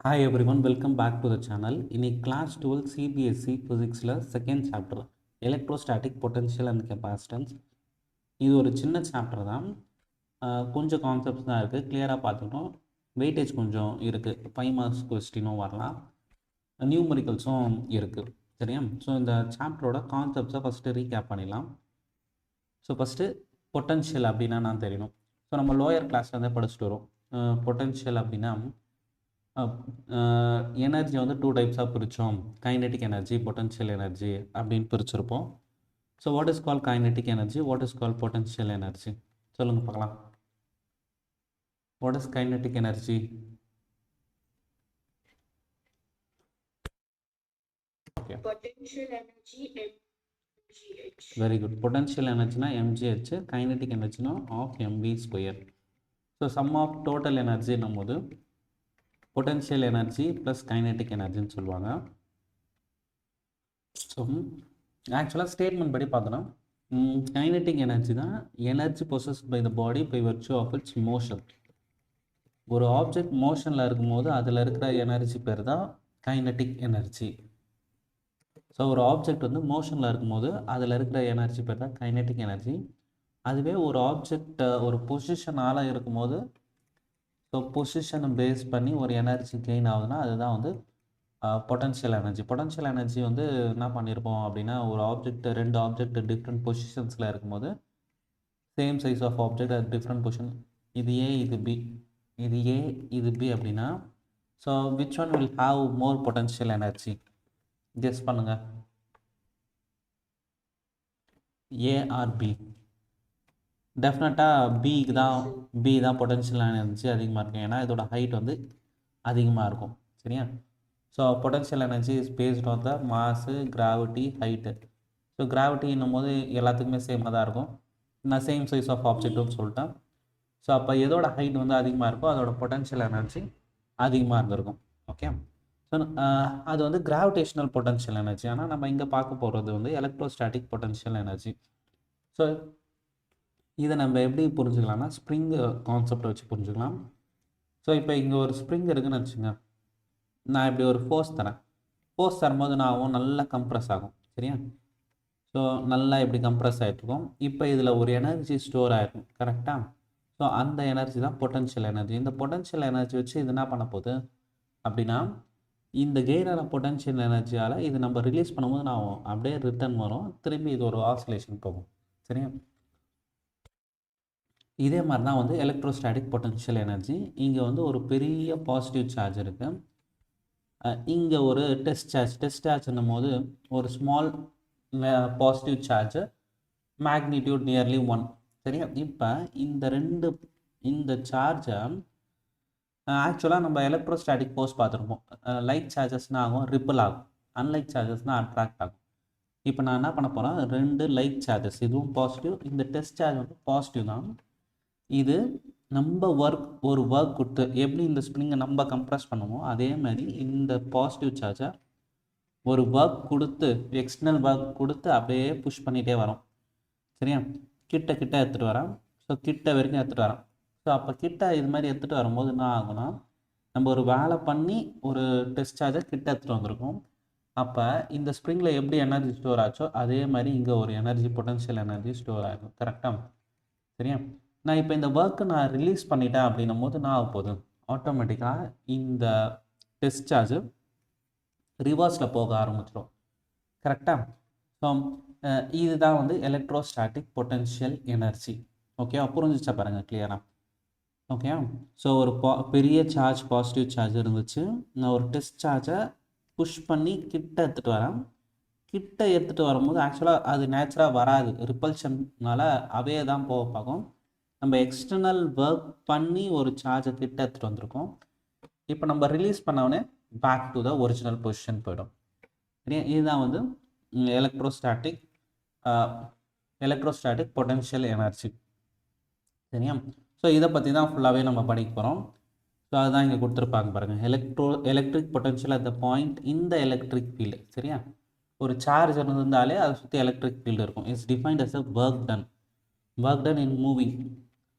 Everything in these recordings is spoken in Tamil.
Hi everyone, welcome back to the channel. இன்னைக்கு கிளாஸ் 12 சிபிஎஸ்சி ஃபிசிக்ஸில் second chapter electrostatic potential and capacitance. இது ஒரு சின்ன சாப்டர் தான், கொஞ்சம் கான்செப்ட்ஸ் தான் இருக்குது. கிளியராக பார்த்துக்கணும். வெயிட்டேஜ் கொஞ்சம் இருக்குது, 5 மார்க்ஸ் கொஸ்டினும் வரலாம், நியூமரிக்கல்ஸும் இருக்குது. சரியா? ஸோ இந்த சாப்டரோட கான்செப்ட்ஸை ஃபஸ்ட்டு ரீகேப் பண்ணிடலாம். ஸோ ஃபஸ்ட்டு பொட்டன்ஷியல் அப்படின்னா நான் தெரியணும். ஸோ நம்ம லோயர் கிளாஸ்லேருந்தே படிச்சுட்டு வரும். பொட்டன்ஷியல் அப்படின்னா எனர்ஜி வந்து 2 டைப்ஸாக பிரித்தோம். கைனெட்டிக் எனர்ஜி, பொட்டன்ஷியல் எனர்ஜி அப்படின்னு பிரிச்சிருப்போம். So what is call kinetic energy, what is call potential energy? சொல்லுங்கள் பார்க்கலாம். What is kinetic energy? Okay, potential energy mgh. Very good. Potential எனர்ஜினா mgh, கைனெட்டிக் எனர்ஜினா half mv². So sum of total எனர்ஜின்னும் போது பொட்டன்ஷியல் எனர்ஜி ப்ளஸ் கைனெட்டிக் எனர்ஜின்னு சொல்லுவாங்க. ஸோ ஆக்சுவலாக ஸ்டேட்மெண்ட் படி பார்த்தோன்னா கைனெட்டிக் எனர்ஜி தான் energy possessed by the body by virtue of it's motion. ஒரு ஆப்ஜெக்ட் மோஷனில் இருக்கும்போது அதில் இருக்கிற எனர்ஜி பேர் தான் கைனெட்டிக் எனர்ஜி. ஸோ ஒரு ஆப்ஜெக்ட் வந்து மோஷனில் இருக்கும்போது அதில் இருக்கிற எனர்ஜி பேர் தான் கைனெட்டிக் எனர்ஜி. அதுவே ஒரு ஆப்ஜெக்ட் ஒரு பொசிஷனால் இருக்கும்போது, ஸோ பொசிஷனை பேஸ் பண்ணி ஒரு எனர்ஜி கெயின் ஆகுதுன்னா அதுதான் வந்து பொட்டன்ஷியல் எனர்ஜி. பொட்டன்ஷியல் எனர்ஜி வந்து என்ன பண்ணியிருப்போம் அப்படின்னா, ஒரு ஆப்ஜெக்ட், 2 ஆப்ஜெக்ட் டிஃப்ரெண்ட் பொசிஷன்ஸில் இருக்கும்போது, சேம் சைஸ் ஆஃப் ஆப்ஜெக்ட் அது டிஃப்ரெண்ட் பொசிஷன், இது ஏ இது பி, இது ஏ இது பி அப்படின்னா, so which one will have more potential energy? Guess பண்ணுங்க. A or B? டெஃபினட்டாக பி தான் பொட்டன்ஷியல் எனர்ஜி அதிகமாக இருக்கும். ஏன்னா இதோட ஹைட் வந்து அதிகமாக இருக்கும். சரியா? So potential energy is based on the mass, gravity, height. So கிராவிட்டின்னும் போது எல்லாத்துக்குமே சேமாக தான் இருக்கும். நான் சேம் சைஸ் ஆஃப் ஆப்ஜெக்ட்னு சொல்லிட்டேன். ஸோ அப்போ எதோட ஹைட் வந்து அதிகமாக இருக்கோ அதோட பொட்டன்ஷியல் எனர்ஜி அதிகமாக இருந்திருக்கும். ஓகே, ஸோ அது வந்து கிராவிடேஷனல் பொட்டன்ஷியல் எனர்ஜி. ஆனால் நம்ம இங்கே பார்க்க போகிறது வந்து எலக்ட்ரோஸ்டாட்டிக் பொட்டன்ஷியல் எனர்ஜி. ஸோ இதை நம்ம எப்படி புரிஞ்சுக்கலாம்னா, ஸ்ப்ரிங் கான்செப்டை வச்சு புரிஞ்சுக்கலாம். ஸோ இப்போ இங்கே ஒரு ஸ்ப்ரிங் இருக்குதுன்னு வச்சுங்க, நான் இப்படி ஒரு ஃபோர்ஸ் தரேன். ஃபோர்ஸ் தரும்போது நான் ஆகும் நல்லா கம்ப்ரெஸ் ஆகும். சரியா? ஸோ நல்லா இப்படி கம்ப்ரெஸ் ஆகிட்ருக்கும். இப்போ இதில் ஒரு எனர்ஜி ஸ்டோர் ஆகிருக்கும். கரெக்டாக? ஸோ அந்த எனர்ஜி தான் பொட்டன்ஷியல் எனர்ஜி. இந்த பொட்டன்ஷியல் எனர்ஜி வச்சு இது என்ன பண்ண போகுது அப்படின்னா, இந்த கெயினான பொட்டன்ஷியல் எனர்ஜியால் இது நம்ம ரிலீஸ் பண்ணும்போது நான் ஆகும் அப்படியே ரிட்டர்ன் வரும், திரும்பி இது ஒரு ஆசிலேஷன் போகும். சரியா? இதே மாதிரி தான் வந்து எலக்ட்ரோஸ்டாட்டிக் பொட்டன்ஷியல் எனர்ஜி. இங்கே வந்து ஒரு பெரிய பாசிட்டிவ் சார்ஜ் இருக்குது, இங்கே ஒரு டெஸ்ட் சார்ஜ்னும் போது ஒரு small positive charge, magnitude nearly 1. சரியா? இப்போ இந்த சார்ஜை ஆக்சுவலாக நம்ம எலக்ட்ரோஸ்டாட்டிக் ஃபோர்ஸ் பார்த்துருப்போம். லைட் சார்ஜஸ்னால் ஆகும் ரிப்பிள் ஆகும், அன்லைட் சார்ஜஸ்னால் அட்ராக்ட் ஆகும். இப்போ நான் என்ன பண்ண போகிறேன், 2 லைட் சார்ஜஸ், இதுவும் பாசிட்டிவ், இந்த டெஸ்ட் சார்ஜ் வந்து பாசிட்டிவ் தான். இது நம்ம ஒரு ஒர்க் கொடுத்து எப்படி இந்த ஸ்ப்ரிங்கை நம்ம கம்ப்ரெஸ் பண்ணுமோ அதே மாதிரி இந்த பாசிட்டிவ் சார்ஜை ஒரு ஒர்க் கொடுத்து, எக்ஸ்டர்னல் ஒர்க் கொடுத்து அப்படியே புஷ் பண்ணிகிட்டே வரோம். சரியா? கிட்ட எடுத்துகிட்டு வரேன். ஸோ கிட்ட வரைக்கும் எடுத்துகிட்டு வரேன். ஸோ அப்போ கிட்ட இது மாதிரி எடுத்துகிட்டு வரும்போது என்ன ஆகும்னா, நம்ம ஒரு வேலை பண்ணி ஒரு டெஸ்ட் சார்ஜை கிட்ட எடுத்துகிட்டு வந்திருக்கோம். அப்போ இந்த ஸ்ப்ரிங்கில் எப்படி எனர்ஜி ஸ்டோர் ஆச்சோ அதே மாதிரி இங்கே ஒரு எனர்ஜி, பொட்டன்ஷியல் எனர்ஜி ஸ்டோர் ஆகும். கரெக்டாக? சரியா? நான் இப்போ இந்த ஒர்க்கை நான் ரிலீஸ் பண்ணிட்டேன் அப்படின்னும் போது என்ன ஆக போகுது, ஆட்டோமேட்டிக்காக இந்த டெஸ்ட் சார்ஜ் ரிவர்ஸில் போக ஆரம்பிச்சிடும். கரெக்டாக? ஸோ இதுதான் வந்து எலக்ட்ரோஸ்டாட்டிக் பொட்டன்ஷியல் எனர்ஜி. ஓகேவா? புரிஞ்சிச்சா பாருங்கள் கிளியராக? ஓகே, ஸோ ஒரு பெரிய சார்ஜ், பாசிட்டிவ் சார்ஜ் இருந்துச்சு, நான் ஒரு டெஸ்ட் சார்ஜை புஷ் பண்ணி கிட்ட எடுத்துகிட்டு வரேன். கிட்ட எடுத்துகிட்டு வரும்போது ஆக்சுவலாக அது நேச்சுராக வராது, ரிப்பல்ஷன்னால அவையே தான் போக பார்க்கும். நம்ம எக்ஸ்டர்னல் ஒர்க் பண்ணி ஒரு சார்ஜை கிட்ட எடுத்துகிட்டு வந்திருக்கோம். இப்போ நம்ம ரிலீஸ் பண்ணவுடனே back to the original position போயிடும். சரியா? இதுதான் வந்து எலக்ட்ரோஸ்டாட்டிக் பொட்டன்ஷியல் எனர்ஜி. சரியா? ஸோ இதை பற்றி தான் ஃபுல்லாகவே நம்ம படிக்க போகிறோம். ஸோ அதுதான் இங்கே கொடுத்துருப்பாங்க பாருங்கள், electric potential at the point இந்த எலக்ட்ரிக் ஃபீல்டு. சரியா? ஒரு சார்ஜ் இருந்தாலே அதை சுற்றி எலக்ட்ரிக் ஃபீல்டு இருக்கும். It's defined as a work done in moving.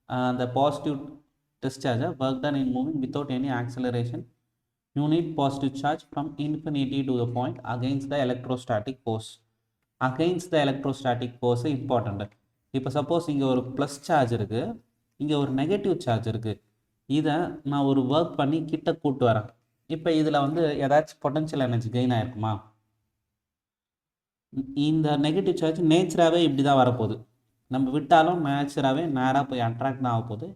அந்த பாசிட்டிவ் டெஸ்ட் சார்ஜை work done in moving without any acceleration unit positive charge from infinity to the point against the electrostatic force. Against the electrostatic force important. இப்போ சப்போஸ் இங்கே ஒரு ப்ளஸ் சார்ஜ் இருக்குது, இங்கே ஒரு நெகட்டிவ் சார்ஜ் இருக்குது. இதை நான் ஒரு ஒர்க் பண்ணி கிட்ட கூட்டு வரேன். இப்போ இதில் வந்து ஏதாச்சும் பொட்டன்ஷியல் எனர்ஜி கெயின் ஆயிருக்குமா? இந்த நெகட்டிவ் சார்ஜ் நேச்சராகவே இப்படி தான் வரப்போகுது. நம்ம விட்டாலும் நேச்சராகவே நேராக போய் அட்ராக்ட் தான் ஆக போகுது.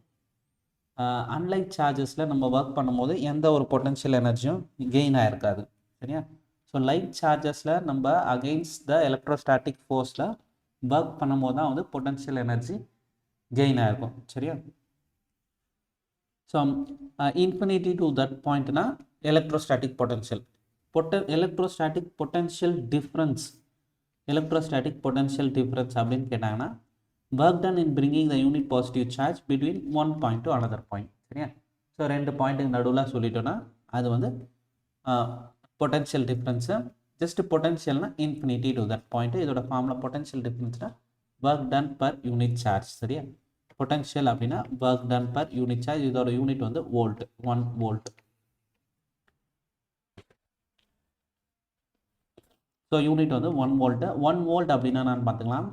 அன்லைக் சார்ஜஸில் நம்ம ஒர்க் பண்ணும்போது எந்த ஒரு பொட்டன்ஷியல் எனர்ஜியும் கெயின் ஆகிருக்காது. சரியா? ஸோ லைட் சார்ஜஸில் நம்ம அகெயின்ஸ்ட் த எலக்ட்ரோஸ்டாட்டிக் ஃபோர்ஸில் ஒர்க் பண்ணும்போது தான் வந்து பொட்டன்ஷியல் எனர்ஜி கெயின் ஆகிருக்கும். சரியா? ஸோ இன்ஃபினிட்டி டு தட் பாயிண்ட்னா electrostatic potential. Electrostatic potential difference அப்படின்னு கேட்டாங்கன்னா work done in bringing the unit positive charge between one point to another point. சரியா? ஸோ ரெண்டு பாயிண்ட்டுக்கு நடுவில் சொல்லிட்டோன்னா அது வந்து பொட்டன்ஷியல் டிஃப்ரென்ஸு. ஜஸ்ட் பொட்டன்ஷியல்னா இன்ஃபினிட்டி டு தட் பாயிண்ட்டு. இதோட ஃபார்மில் பொட்டன்ஷியல் டிஃப்ரென்ஸ்னா work done per unit charge. சரியா? பொட்டன்ஷியல் அப்படின்னா work done per unit charge. இதோட யூனிட் வந்து வோல்ட், 1 வோல்ட். ஸோ யூனிட் வந்து 1 வோல்ட்டு. 1 வோல்ட் அப்படின்னா நான் பார்த்துக்கலாம்.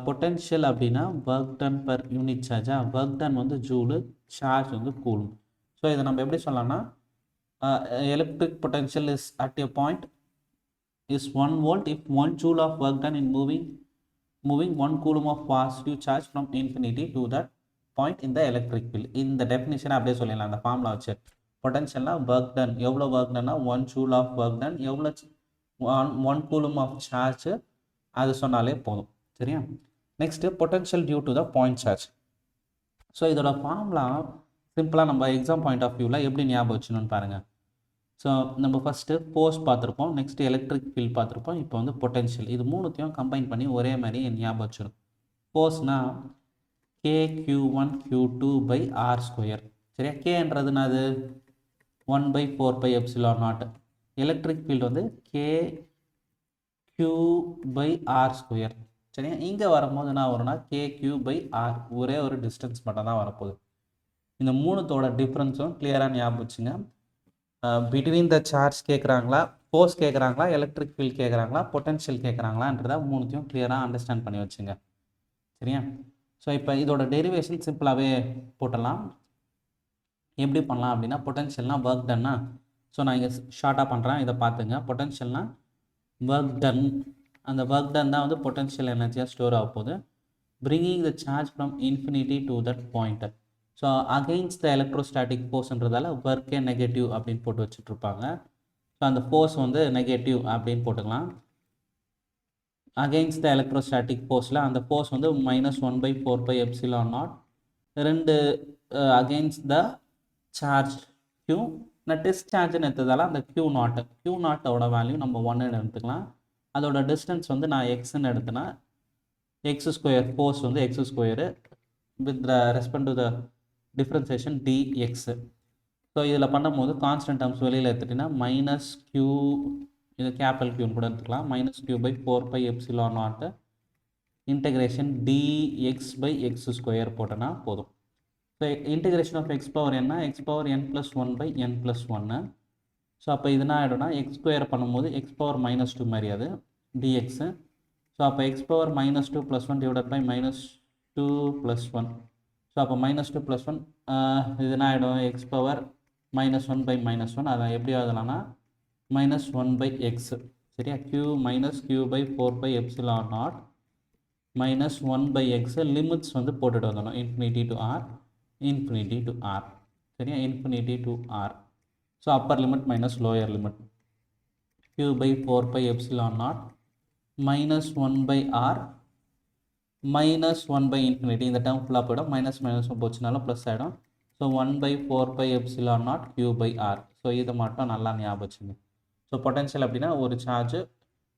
பொட்டன்ஷியல் அப்படின்னா ஒர்க் டன் பர் யூனிட் சார்ஜா? ஒர்க் டன் வந்து ஜூலு, சார்ஜ் வந்து கூலும். ஸோ இதை நம்ம எப்படி சொல்லலாம்னா electric potential is at a point is 1 volt if 1 joule of work done in moving 1 coulomb of positive charge from infinity to that point இந்த எலக்ட்ரிக் ஃபீல்ட். இந்த டெஃபினிஷனை அப்படியே சொல்லிடலாம் அந்த ஃபார்முலா வச்சு. பொட்டன்ஷியல்னா ஒர்க் டன் எவ்வளோ ஒர்க் டன்னா 1 ஜூல் ஆஃப் ஒர்க் டன் எவ்வளோ 1 கூலும் ஆஃப் சார்ஜ் அது சொன்னாலே போதும். சரியா? Next potential due to the point charge. So இதோட ஃபார்முலா சிம்பிளாக நம்ம எக்ஸாம் பாயிண்ட் ஆஃப் வியூவில் எப்படி ஞாபகம் வச்சுன்னு பாருங்கள். ஸோ நம்ம ஃபஸ்ட்டு ஃபோர்ஸ் பார்த்துருப்போம், நெக்ஸ்ட்டு எலக்ட்ரிக் ஃபீல்ட் பார்த்துருப்போம், இப்போ வந்து பொட்டன்ஷியல். இது மூணுத்தையும் கம்பைன் பண்ணி ஒரே மாதிரி ஞாபகம் வச்சிடும். ஃபோர்ஸ்னால் KQ1 Q2 by R square. சரியா? கேன்றதுனா அது 1/4 πε0. எலக்ட்ரிக் ஃபீல்டு வந்து KQ by R ஸ்கொயர். சரியா? இங்கே வரும்போது என்ன வரும்னா KQ/R. ஒரே ஒரு டிஸ்டன்ஸ் மட்டும் தான் வரப்போகுது. இந்த மூணுத்தோட டிஃப்ரென்ஸும் கிளியராக ஞாபகம் வச்சுங்க. பிட்வீன் த சார்ஜ் கேட்குறாங்களா, ஃபோர்ஸ் கேட்குறாங்களா, எலக்ட்ரிக் ஃபீல்ட் கேட்குறாங்களா, பொட்டன்ஷியல் கேட்குறாங்களான்றதை மூணுத்தையும் கிளியராக அண்டர்ஸ்டாண்ட் பண்ணி வச்சுங்க. சரியா? ஸோ இப்போ இதோட டெரிவேஷன் சிம்பிளாகவே போட்டலாம். எப்படி பண்ணலாம் அப்படின்னா பொட்டன்ஷியல்னால் ஒர்க் டன்னா. ஸோ நான் இங்கே ஷார்ட்டாக பண்ணுறேன், இதை பார்த்துங்க. பொட்டன்ஷியல்னால் ஒர்க் டன். அந்த ஒர்க் டன் தான் வந்து பொட்டன்ஷியல் எனர்ஜியாக ஸ்டோர் ஆக போகுது. Bringing the charge from infinity to that point. So against the electrostatic ஃபோர்ஸ்ன்றதால ஒர்க்கே நெகட்டிவ் அப்படின்னு போட்டு வச்சுட்ருப்பாங்க. ஸோ அந்த ஃபோர்ஸ் வந்து நெகட்டிவ் அப்படின்னு போட்டுக்கலாம். அகெயின்ஸ்ட் த எலக்ட்ரோஸ்டாட்டிக் ஃபோர்ஸில் அந்த ஃபோர்ஸ் வந்து -1/4 πε0. ரெண்டு அகெயின்ஸ்ட் த சார்ஜ் Q. நான் டெஸ்ட் சார்ஜ்னு எடுத்ததால் அந்த Q0ஓட வேல்யூ நம்ம 1 எடுத்துக்கலாம். அதோட டிஸ்டன்ஸ் வந்து நான் எக்ஸ்ன்னு எடுத்தேன்னா x², ஃபோர்ஸ் வந்து x² with respect to the differentiation dx. So இதில் பண்ணும்போது கான்ஸ்டன்ட் டேர்ம்ஸ் வெளியில் எடுத்துட்டிங்கன்னா -Q, இது கேபிட்டல் Qன்னு கூட எடுத்துக்கலாம், -Q/4 πε0 இன்டெகிரேஷன் dx/x² போட்டோன்னா போதும். So integration of x power என்ன, xn+1/n+1. ஸோ அப்போ இது என்ன ஆகிடும்னா x² பண்ணும்போது x⁻−2 மாதிரி அது dx. ஸோ அப்போ x⁻−2 + 1 டிவைடட் பை -2 + 1. ஸோ அப்போ -2 + 1 இது என்ன ஆகிடும், x⁻−1/-1. அதை எப்படி ஆகலாம்னா -1/x. சரியா? Q/4 πε0 -1/x. லிமிட்ஸ் வந்து போட்டுட்டு வந்துடணும், இன்ஃபினிட்டி டு R. சரியா? Infinity to R. So upper limit minus lower limit Q/4 πε0 -1/R -1/∞. இந்த டேர்ம் ஃபுல்லாக போய்டும், மைனஸ் போச்சுனாலும் ப்ளஸ் ஆகிடும். So 1/4 πε0 Q/R. ஸோ இதை மட்டும் நல்லா ஞாபகம் வச்சுங்க. ஸோ பொட்டன்ஷியல் அப்படின்னா ஒரு சார்ஜ்,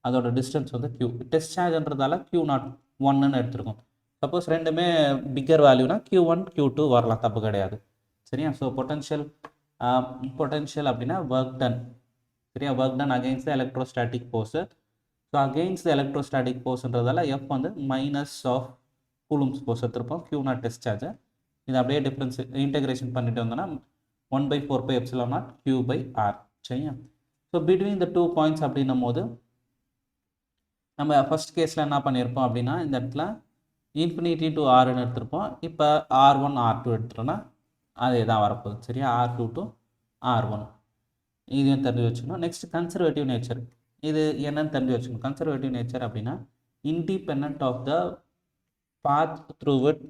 அதோட டிஸ்டன்ஸ் வந்து Q. டெஸ்ட் சார்ஜ்ன்றதால Q0 1ன்னு எடுத்துருக்கோம். சப்போஸ் ரெண்டுமே பிக்கர் வேல்யூனா Q1 Q2 வரலாம், தப்பு கிடையாது. சரியா? ஸோ பொட்டன்ஷியல் அப்படின்னா ஒர்க் டன். சரியா? Work done against the electrostatic force. So against the electrostatic ஃபோர்ஸ்ன்றதால F வந்து மைனஸ் ஆஃப் கூலும்ஸ் ஃபோர்ஸ் எடுத்திருப்போம், Q0 டெஸ்ட் சார்ஜ். இது அப்படியே டிஃப்ரென்ஸ் இன்டெகிரேஷன் பண்ணிட்டு வந்தோன்னா 1/4 pi epsilon naught q by r. சரியா? ஸோ பிட்வீன் த 2 பாயிண்ட்ஸ் அப்படின்னும் போது நம்ம ஃபர்ஸ்ட் கேஸில் என்ன பண்ணியிருப்போம் அப்படின்னா இந்த இடத்துல இன்ஃபினிட்டி டு ஆர்னு எடுத்திருப்போம். இப்போ R1 R2 எடுத்துட்டோம்னா அதே தான் வரப்போகுது. சரியா? R2 டு R1 இதையும் தெரிஞ்சு வச்சுக்கணும். நெக்ஸ்ட் கன்சர்வேட்டிவ் நேச்சர், இது என்னன்னு தெரிஞ்சு வச்சுக்கணும். கன்சர்வேட்டிவ் நேச்சர் அப்படின்னா independent of the path through with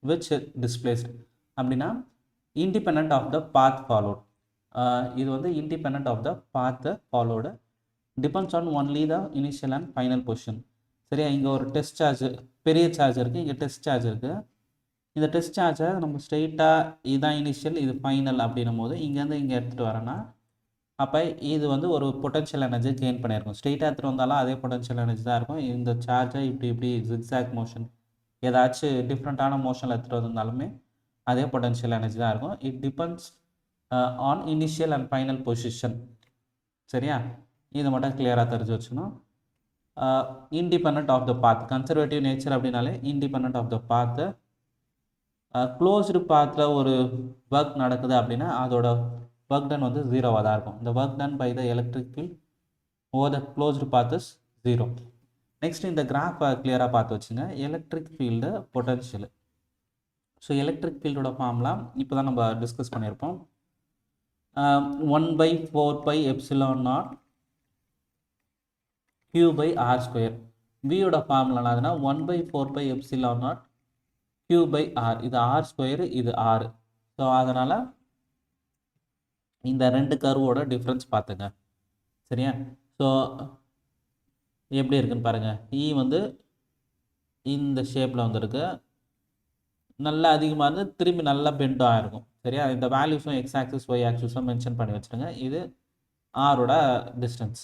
which displaced அப்படின்னா independent of the path followed. இது வந்து independent of the path followed depends on only the initial and final position. சரியா? இங்கே ஒரு டெஸ்ட் சார்ஜ், பெரிய சார்ஜ் இருக்குது, இங்கே டெஸ்ட் சார்ஜ் இருக்குது. இந்த டெஸ்ட் சார்ஜை நம்ம ஸ்ட்ரெயிட்டாக இதுதான் இனிஷியல், இது ஃபைனல் அப்படின்னும் போது இங்கேருந்து இங்கே எடுத்துகிட்டு வரேன்னா அப்போ இது வந்து ஒரு பொட்டன்ஷியல் எனர்ஜி கெயின் பண்ணியிருக்கும். ஸ்ட்ரெயிட்டாக எடுத்துகிட்டு வந்தாலும் அதே பொட்டன்ஷியல் எனர்ஜி தான் இருக்கும். இந்த சார்ஜை இப்படி ஜிக்ஸாக் மோஷன் ஏதாச்சும் டிஃப்ரெண்ட்டான மோஷனில் எடுத்துகிட்டு வந்தாலுமே அதே பொட்டன்ஷியல் எனர்ஜி தான் இருக்கும். It depends on initial and final position. சரியா? இது மட்டும் கிளியராக தெரிஞ்சு வச்சுக்கணும். Independent of the path, conservative nature அப்படின்னாலே independent of the path. Closed பாத்தில் ஒரு ஒர்க் நடக்குது அப்படின்னா அதோட ஒர்க் டன் வந்து ஜீரோவாக தான் இருக்கும். இந்த work done by the electric field over the closed path is 0. Next இந்த கிராஃபை கிளியராக பார்த்து வச்சுங்க. Electric field potential. So electric ஃபீல்டோட ஃபார்ம்லாம் இப்போ தான் நம்ம டிஸ்கஸ் பண்ணியிருப்போம். 1/4 pi epsilon naught q by r square. வியோட ஃபார்முலா என்னதுன்னா 1/4 pi epsilon naught q by r. இது r ஸ்கொயரு, இது r. ஸோ அதனால் இந்த ரெண்டு கர்வோட டிஃப்ரென்ஸ் பார்த்துங்க. சரியா? ஸோ எப்படி இருக்குன்னு பாருங்கள். இ வந்து இந்த ஷேப்பில் வந்துருக்கு, நல்லா அதிகமாக இருந்து திரும்பி நல்லா பெண்டாக இருக்கும். சரியா? இந்த வேல்யூஸும் எக்ஸ் ஆக்சிஸ் ஒய் ஆக்சிஸும் மென்ஷன் பண்ணி வச்சுருங்க. இது ஆரோட distance.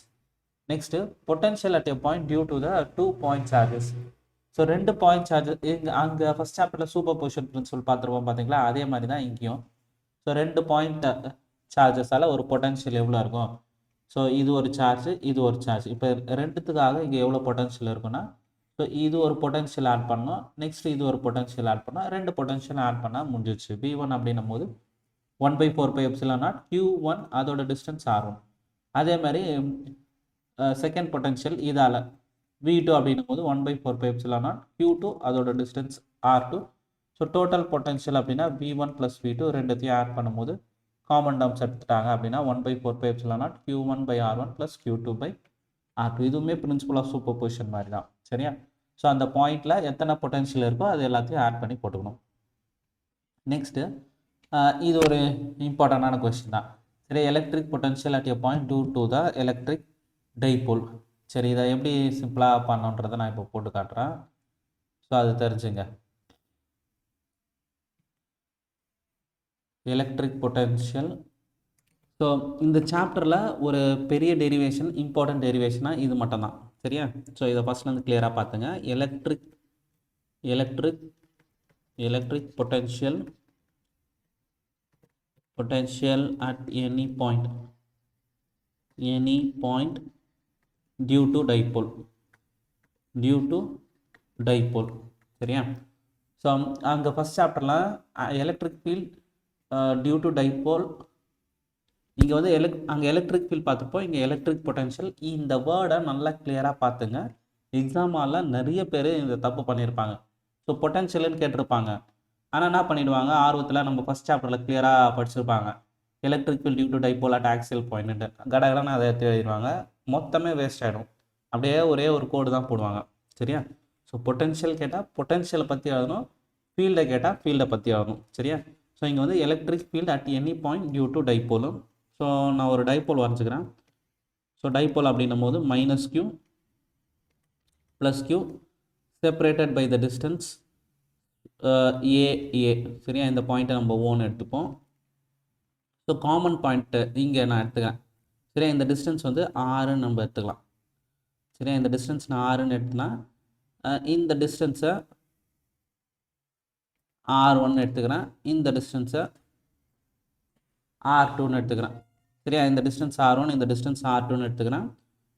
Next potential at a point due to the 2 point charges. So 2 point charges இங்கே அங்கே ஃபஸ்ட் சாப்டரில் சூப்பர் பொசிஷன் பிரின்சிபல் பார்த்துருப்போம் பார்த்தீங்களா? அதே மாதிரி தான் இங்கேயும். ஸோ 2 பாயிண்ட் சார்ஜஸால் ஒரு பொட்டன்ஷியல் எவ்வளோ இருக்கும்? ஸோ இது ஒரு சார்ஜ், இது ஒரு சார்ஜ். இப்போ ரெண்டுத்துக்காக இங்கே எவ்வளோ பொட்டன்ஷியல் இருக்குன்னா, ஸோ இது ஒரு பொட்டன்ஷியல் ஆட் பண்ணோம், நெக்ஸ்ட் இது ஒரு பொட்டன்ஷியல் ஆட் பண்ணோம், ரெண்டு பொட்டன்ஷியல் ஆட் பண்ணால் முடிஞ்சிச்சு. V1 அப்படின்னும் போது 1/4 pi epsilon naught Q1 அதோட டிஸ்டன்ஸ் R1. அதே மாதிரி செகண்ட் பொட்டன்ஷியல் இதால் V2 அப்படின்னும் போது 1/4 pi epsilon naught Q2 அதோட distance R2. So total potential அப்படின்னா V1 + V2 ரெண்டுத்தையும் ஆட் பண்ணும்போது காமன் டேர்ம்ஸ் எடுத்துட்டாங்க அப்படின்னா 1/4 pi epsilon naught Q1 by R1 + Q2 by R2. இதுவுமே பிரின்சிபல் ஆஃப் சூப்பர் பொசிஷன் மாதிரி தான். சரியா? ஸோ அந்த பாயிண்டில் எத்தனை பொட்டன்ஷியல் இருக்கோ அது எல்லாத்தையும் ஆட் பண்ணி போட்டுக்கணும். நெக்ஸ்ட்டு இது ஒரு இம்பார்ட்டண்டான கொஸ்டின் தான். சரி, electric potential at a point due to the electric dipole. சரி, இதை எப்படி சிம்பிளாக பண்ணணுன்றதை நான் இப்போ போட்டு காட்டுறேன். ஸோ அது தெரிஞ்சுங்க. Electric potential. ஸோ இந்த சாப்டரில் ஒரு பெரிய டெரிவேஷன், இம்பார்ட்டன்ட் டெரிவேஷனாக இது மட்டும் தான். சரியா? ஸோ இதை ஃபஸ்ட்லேருந்து கிளியராக பார்த்துங்க. Electric potential at any point due to dipole. சரியா? ஸோ அங்கே ஃபஸ்ட் சாப்டரில் electric field due to dipole, இங்கே வந்து அங்கே எலக்ட்ரிக் ஃபீல்ட் பார்த்துப்போம், இங்கே எலக்ட்ரிக் பொட்டன்ஷியல். இந்த வேர்டை நல்லா கிளியராக பார்த்துங்க. எக்ஸாமால் நிறைய பேர் இந்த தப்பு பண்ணியிருப்பாங்க. ஸோ பொட்டன்ஷியல்னு கேட்டிருப்பாங்க, ஆனால் என்ன பண்ணிவிடுவாங்க, ஆர்வத்தில் நம்ம ஃபஸ்ட் சாப்டரில் கிளியராக படிச்சிருப்பாங்க electric field due to dipole at axial point கடகடன்னு அதை எடுத்து எழுதிடுவாங்க. மொத்தமே வேஸ்ட் ஆகிடும். அப்படியே ஒரே ஒரு கோடு தான் போடுவாங்க. சரியா? ஸோ பொட்டன்ஷியல் கேட்டால் பொட்டன்ஷியலை பற்றி எழுதணும், ஃபீல்டை கேட்டால் ஃபீல்டை பற்றி எழுதணும். சரியா? ஸோ இங்கே வந்து electric field at any point due to டைபோலும். ஸோ நான் ஒரு டைபோல் வரைஞ்சிக்கிறேன். ஸோ டைபோல் அப்படின்னும் போது -q + q separated by the distance A. சரியா? இந்த பாயிண்ட்டை நம்ம ஓன்னு எடுத்துப்போம். ஸோ காமன் பாயிண்ட்டு இங்கே நான் எடுத்துக்கிறேன். சரியா? இந்த டிஸ்டன்ஸ் வந்து ஆறுன்னு நம்ம எடுத்துக்கலாம். சரியா? இந்த டிஸ்டன்ஸ் நான் ஆறுன்னு எடுத்துனா இந்த டிஸ்டன்ஸை R1 எடுத்துக்கிறேன், இந்த டிஸ்டன்ஸை R2ன்னு எடுத்துக்கிறேன். சரியா? இந்த டிஸ்டன்ஸ் R1, இந்த டிஸ்டன்ஸ் R2ன்னு எடுத்துக்கிறேன்.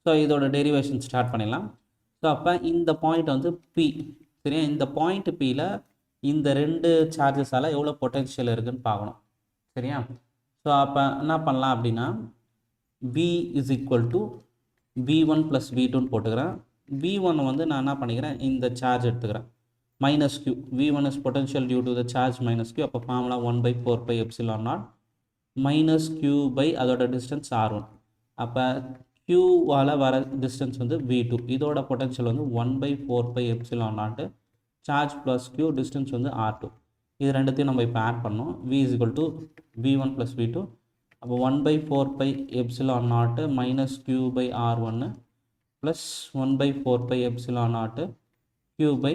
ஸோ இதோட டெரிவேஷன் ஸ்டார்ட் பண்ணிடலாம். ஸோ அப்போ இந்த பாயிண்ட் வந்து P. சரியா? இந்த பாயிண்ட் Pயில் இந்த ரெண்டு சார்ஜஸால் எவ்வளோ பொட்டன்ஷியல் இருக்குதுன்னு பார்க்கணும். சரியா? ஸோ அப்போ என்ன பண்ணலாம் அப்படின்னா v is equal to v1 plus v2ன்னு போட்டுக்கிறேன். v1 வந்து நான் என்ன பண்ணிக்கிறேன், இந்த சார்ஜ் எடுத்துக்கிறேன் minus q. v1 is potential due to the charge minus q. அப்போ formula 1/4 pi epsilon naught minus q by அதோட டிஸ்டன்ஸ் r1. அப்போ q-வால் வர டிஸ்டன்ஸ் வந்து v2. இதோட பொட்டன்ஷியல் வந்து 1/4 pi epsilon naught charge plus q, distance வந்து r2. இது ரெண்டுத்தையும் நம்ம இப்போ ஆட் பண்ணோம். v is equal to v1 plus v2. அப்போ 1/4 pi epsilon naught minus q by r1 plus 1/4 pi epsilon naught q by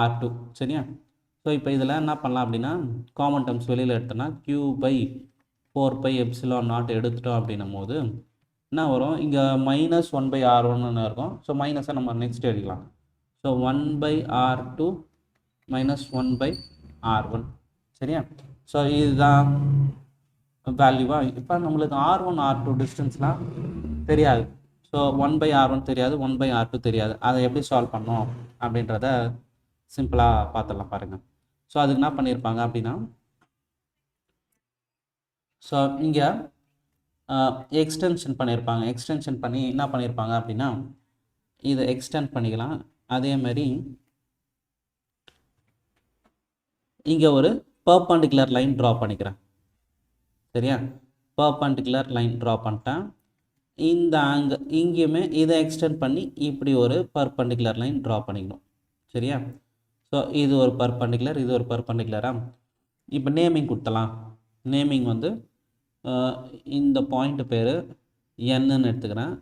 r2. சரியா? ஸோ இப்போ இதில் என்ன பண்ணலாம் அப்படின்னா காமன் டேர்ம்ஸ் வெளியில் எடுத்தோன்னா q by 4 pi epsilon naught எடுத்துட்டோம் அப்படின்னும் போது என்ன வரும், இங்கே மைனஸ் 1/r1 இருக்கும். ஸோ மைனஸை நம்ம நெக்ஸ்ட் எழுதிக்கலாம். So 1/r2 minus 1/r1. சரியா? ஸோ இதுதான் வேல்யூவா. இப்போ நம்மளுக்கு r1 r2 டிஸ்டன்ஸ்லாம் தெரியாது. ஸோ 1/r1 தெரியாது, 1/r2 தெரியாது. அதை எப்படி சால்வ் பண்ணோம் அப்படின்றத சிம்பிளாக பார்த்துடலாம் பாருங்கள். ஸோ அதுக்கு என்ன பண்ணியிருப்பாங்க அப்படின்னா, ஸோ இங்கே எக்ஸ்டென்ஷன் பண்ணியிருப்பாங்க. எக்ஸ்டென்ஷன் பண்ணி என்ன பண்ணியிருப்பாங்க அப்படின்னா இதை எக்ஸ்டெண்ட் பண்ணிக்கலாம். அதேமாதிரி இங்கே ஒரு பர்பண்டிகுலர் லைன் ட்ரா பண்ணிக்கிறேன். சரியா? பர்பண்டிகுலர் லைன் ட்ரா பண்ணிட்டேன். இந்த இங்கேயுமே இதை எக்ஸ்டெண்ட் பண்ணி இப்படி ஒரு பர்பண்டிகுலர் லைன் ட்ரா பண்ணிக்கணும். சரியா? ஸோ இது ஒரு பர்பண்டிகுலர், இது ஒரு பர்பண்டிகுலராக. இப்போ நேமிங் கொடுத்தலாம். நேமிங் வந்து இந்த பாயிண்ட் பேர் என்னன்னு எடுத்துக்கிறேன்,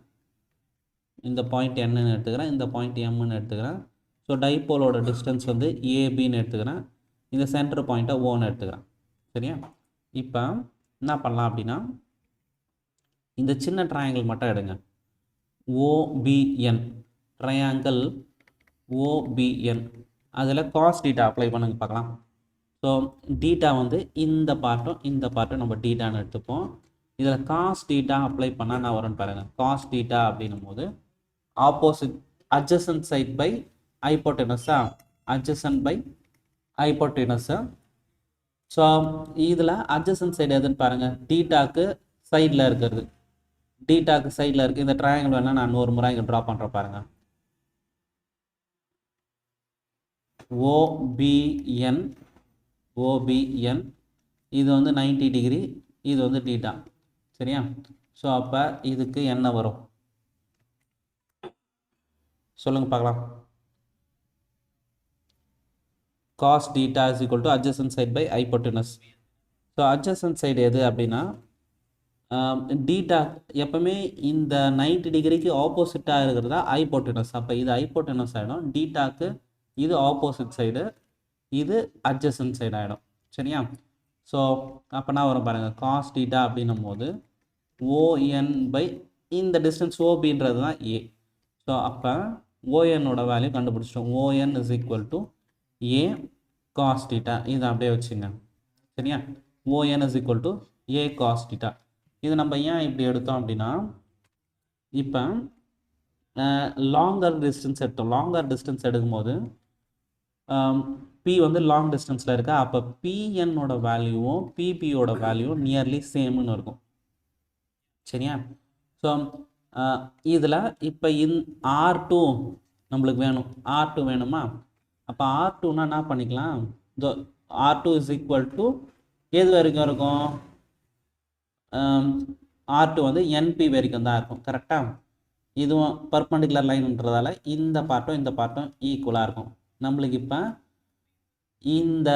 இந்த பாயிண்ட் என்னன்னு எடுத்துக்கிறேன், இந்த பாயிண்ட் எம்ன்னு எடுத்துக்கிறேன். ஸோ டைபோலோட டிஸ்டன்ஸ் வந்து ஏபின்னு எடுத்துக்கிறேன். இந்த சென்டர் பாயிண்ட்டை ஓன்னு எடுத்துக்கிறேன். சரியா? இப்போ என்ன பண்ணலாம் அப்படின்னா இந்த சின்ன ட்ரையாங்கிள் மட்டும் எடுங்க. OBN triangle OBN. அதில் காஸ் டீட்டா அப்ளை பண்ணுங்க பார்க்கலாம். ஸோ டீட்டா வந்து இந்த பார்ட்டும் நம்ம டீட்டான்னு எடுத்துப்போம். இதில் காஸ் டீட்டா அப்ளை பண்ணால் நான் வரும்னு பாருங்கள். காஸ் டீட்டா அப்படின்னும் போது ஆப்போசிட் அட்ஜசன்ட் சைட் பை ஹைப்போட்டெனஸா, அட்ஜசன்ட் பை ஹைப்போட்டெனஸா. ஸோ இதில் அட்ஜசன்ட் சைடு எதுன்னு பாருங்கள், டீட்டாக்கு சைடில் இருக்கிறது. டீட்டாக்கு சைடில் இருக்குது. இந்த ட்ரையாங்கிள் வேணால் நான் ஒரு முறை இங்கே ட்ரா பண்ணுறேன் பாருங்கள். OBN இது வந்து 90 டிகிரி, இது வந்து டீட்டா. சரியா? ஸோ அப்போ இதுக்கு என்ன வரும் சொல்லுங்கள் பார்க்கலாம். cos theta is equal to adjacent side by hypotenuse. So adjacent side எது அப்படின்னா டீட்டா எப்பவுமே இந்த 90 டிகிரிக்கு ஆப்போசிட்டாக இருக்கிறதா ஹைப்போட்டெனஸ். அப்போ இது ஹைப்போட்டெனஸ் ஆகிடும். டீட்டாக்கு இது ஆப்போசிட் சைடு, இது அட்ஜசன்ட் சைடு ஆகிடும். சரியா? ஸோ அப்போ நான் வரும் பாருங்கள், காஸ் டீட்டா அப்படின்னும் போது ON பை இந்த டிஸ்டன்ஸ் OBன்றது தான் A. ஸோ அப்போ ONோட வேல்யூ கண்டுபிடிச்சிட்டோம். ON is equal to A cos theta. இதை அப்படியே வச்சுங்க. சரியா? ON is equal to A cos theta. இது நம்ம ஏன் இப்படி எடுத்தோம் அப்படின்னா இப்போ லாங்கர் டிஸ்டன்ஸ் எடுத்தோம். லாங்கர் டிஸ்டன்ஸ் எடுக்கும்போது P வந்து லாங் டிஸ்டன்ஸில் இருக்கா. அப்போ PNோட வேல்யூவும் PPயோட வேல்யூவும் நியர்லி சேம்னு இருக்கும். சரியா? ஸோ இதில் இப்போ R2 நம்மளுக்கு வேணும். R2 வேணுமா? அப்போ R2னா என்ன பண்ணிக்கலாம், R2 இஸ் ஈக்குவல் டு எது வரைக்கும் இருக்கும், R2 வந்து NP வரைக்கும் தான் இருக்கும். கரெக்டாக? இதுவும் பர்பண்டிகுலர் லைன்ன்றதால இந்த பார்ட்டும் ஈக்குவலாக இருக்கும். நம்மளுக்கு இப்போ இந்த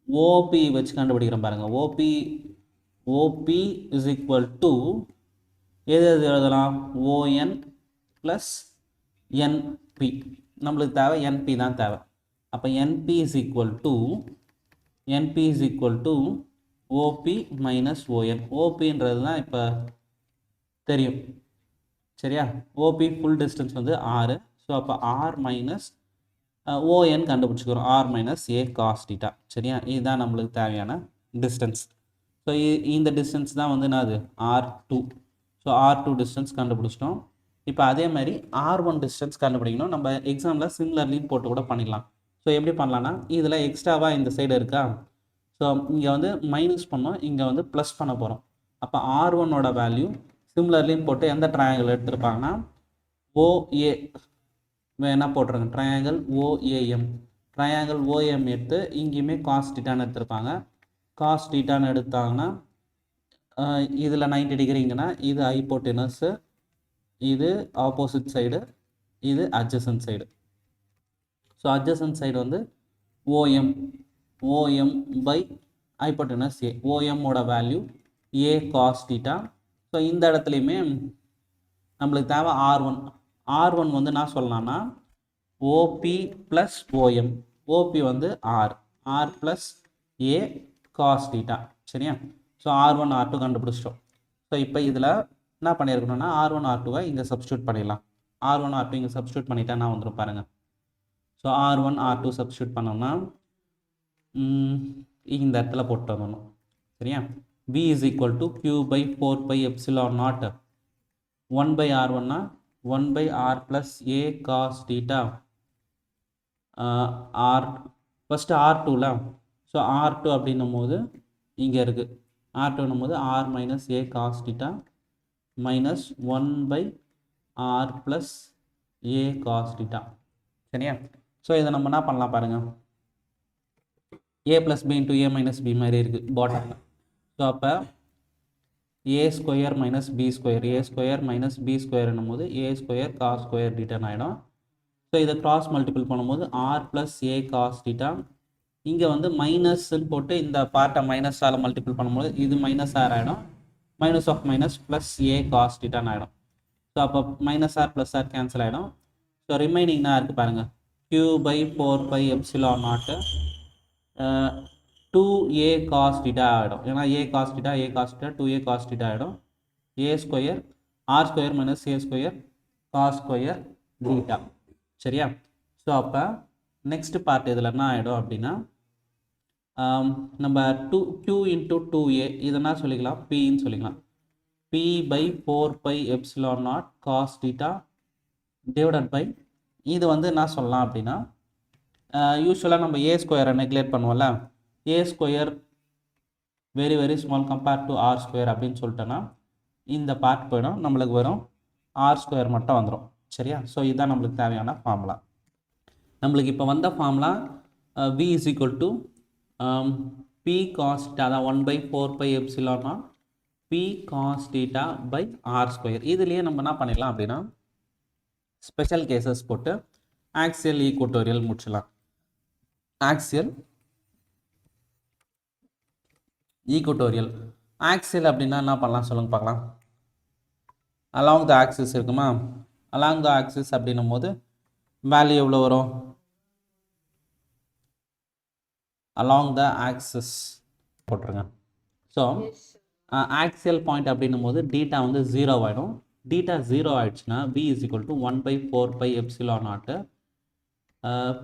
OP வச்சு கண்டுபிடிக்கிறோம் பாருங்கள். OP இஸ் ஈக்குவல் டு எது எழுதலாம், ON ப்ளஸ் NP. நம்மளுக்கு தேவை NP தான் தேவை. அப்போ NP is equal to OP minus ON. OPன்றது தான் இப்போ தெரியும். சரியா? OP ஃபுல் டிஸ்டன்ஸ் வந்து 6. ஸோ அப்போ R மைனஸ் ON கண்டுபிடிச்சிக்கிறோம். R minus A cos theta. சரியா? இதுதான் நம்மளுக்கு தேவையான டிஸ்டன்ஸ். ஸோ இந்த டிஸ்டன்ஸ் தான் வந்து என்னது, R2. ஸோ R2 டிஸ்டன்ஸ் கண்டுபிடிச்சிட்டோம். இப்போ அதே மாதிரி R1 டிஸ்டன்ஸ் கண்டுபிடிக்கணும். நம்ம எக்ஸாமில் சிமிலர்லின்னு போட்டு கூட பண்ணிக்கலாம். ஸோ எப்படி பண்ணலான்னா இதில் எக்ஸ்ட்ராவாக இந்த சைடு இருக்கா. ஸோ இங்கே வந்து மைனஸ் பண்ணோம், இங்கே வந்து ப்ளஸ் பண்ண போகிறோம். அப்போ R1ஓட வேல்யூ சிமிலர்லின்னு போட்டு எந்த ட்ரையாங்கிள் எடுத்திருப்பாங்கன்னா OA என்ன போட்டுருங்க, ட்ரையாங்கிள் OAM. ட்ரையாங்கிள் OAM எடுத்து இங்கேயுமே காஸ் டீட்டான்னு எடுத்திருப்பாங்க. காஸ் டீட்டான்னு எடுத்தாங்கன்னா இதில் 90 டிகிரிங்கன்னா இது ஹைப்போட்டெனஸு, இது ஆப்போசிட் சைடு, இது adjacent side. So adjacent side வந்து OM பை ஹைப்போட்டெனஸ் A. OMோட value A cos theta. So இந்த இடத்துலையுமே நம்மளுக்கு தேவை R1 வந்து நான் சொல்லலாம்னா OP ப்ளஸ் OM. OP வந்து R plus A cos theta. சரியா? ஸோ R1 R2 கண்டுபிடிச்சிட்டோம். ஸோ இப்போ இதில் என்ன பண்ணியிருக்கணும்னா R1 R2வை இங்கே சப்ஸ்டியூட் பண்ணிடலாம். R1 R2 இங்கே சப்ஸ்டியூட் பண்ணிட்டா நான் வந்துடும் பாருங்கள். ஸோ R1 R2 சப்ஸ்டியூட் பண்ணோம்னா இந்த இடத்துல போட்டு வரணும். சரியா? V is equal to Q by 4 pi epsilon naught 1 by R1 னா 1 by R plus A cos theta R first R2ல. ஸோ R2 அப்படின்னும் போது இங்கே இருக்குது. R2ன்னும் போது R minus A cos theta minus 1 by R plus A cos theta. சரியா? ஸோ இதை நம்ம என்ன பண்ணலாம் பாருங்கள், A plus B into A minus B மாதிரி இருக்குது பாட்டமில். ஸோ அப்போ A square minus B square, A square minus B ஸ்கொயர்னும் போது A ஸ்கொயர் காஸ் ஸ்கொயர் டீட்டான்னு ஆகிடும். ஸோ இதை கிராஸ் மல்டிபிள் பண்ணும்போது R plus A cos theta. இங்கே வந்து மைனஸ்ன்னு போட்டு இந்த பார்ட்டை மைனஸால் மல்டிபிள் பண்ணும்போது இது மைனஸ் R ஆகிடும். Minus of minus plus A cos டீட்டான்னு ஆகிடும். ஸோ அப்போ minus R plus R cancel ஆகிடும். ஸோ ரிமைனிங் தான் இருக்குது பாருங்கள், Q by 4 pi epsilon naught 2A cos theta ஆகிடும். ஏன்னா A cos theta 2A cos theta ஆகிடும். A square R square minus A square cos square theta. சரியா? ஸோ அப்போ நெக்ஸ்ட் பார்ட் இதில் என்ன ஆகிடும் அப்படின்னா நம்ம Q இன்ட்டு 2A இதனா சொல்லிக்கலாம், Pன்னு சொல்லிக்கலாம். P by 4 pi epsilon naught cos theta divided by இது வந்து என்ன சொல்லலாம் அப்படின்னா யூஸ்வலாக நம்ம A ஸ்கொயரை நெக்லெக்ட் பண்ணுவோம்ல, A square very very small compared to R square அப்படின்னு சொல்லிட்டோன்னா இந்த பார்ட் போயிடும், நம்மளுக்கு வரும் R ஸ்கொயர் மட்டும் வந்துடும். சரியா? ஸோ இதுதான் நம்மளுக்கு தேவையான ஃபார்முலா. நம்மளுக்கு இப்போ வந்த formula V is equal to P cos theta, அதான் 1 by 4 pi epsilon naught P cos theta by R square. இதுலேயே நம்ம என்ன பண்ணிடலாம் அப்படின்னா ஸ்பெஷல் கேசஸ் போட்டு ஆக்சியல் ஈக்குவட்டோரியல் முடிச்சலாம். ஆக்சியல் ஈக்குவட்டோரியல் ஆக்சியல் அப்படின்னா என்ன பண்ணலாம் சொல்லுங்க பார்க்கலாம். அலாங் த ஆக்சிஸ் இருக்குமா, அலாங் த ஆக்சிஸ் அப்படின்னும் போது வேல்யூ எவ்வளோ வரும், அலாங் த ஆக்சிஸ் போட்டுருங்க. ஸோ ஆக்சியல் பாயிண்ட் அப்படின்னும் போது டீட்டா வந்து 0 ஆகிடும். டீட்டா 0 ஆகிடுச்சுன்னா V is equal to 1 by 4 pi epsilon naught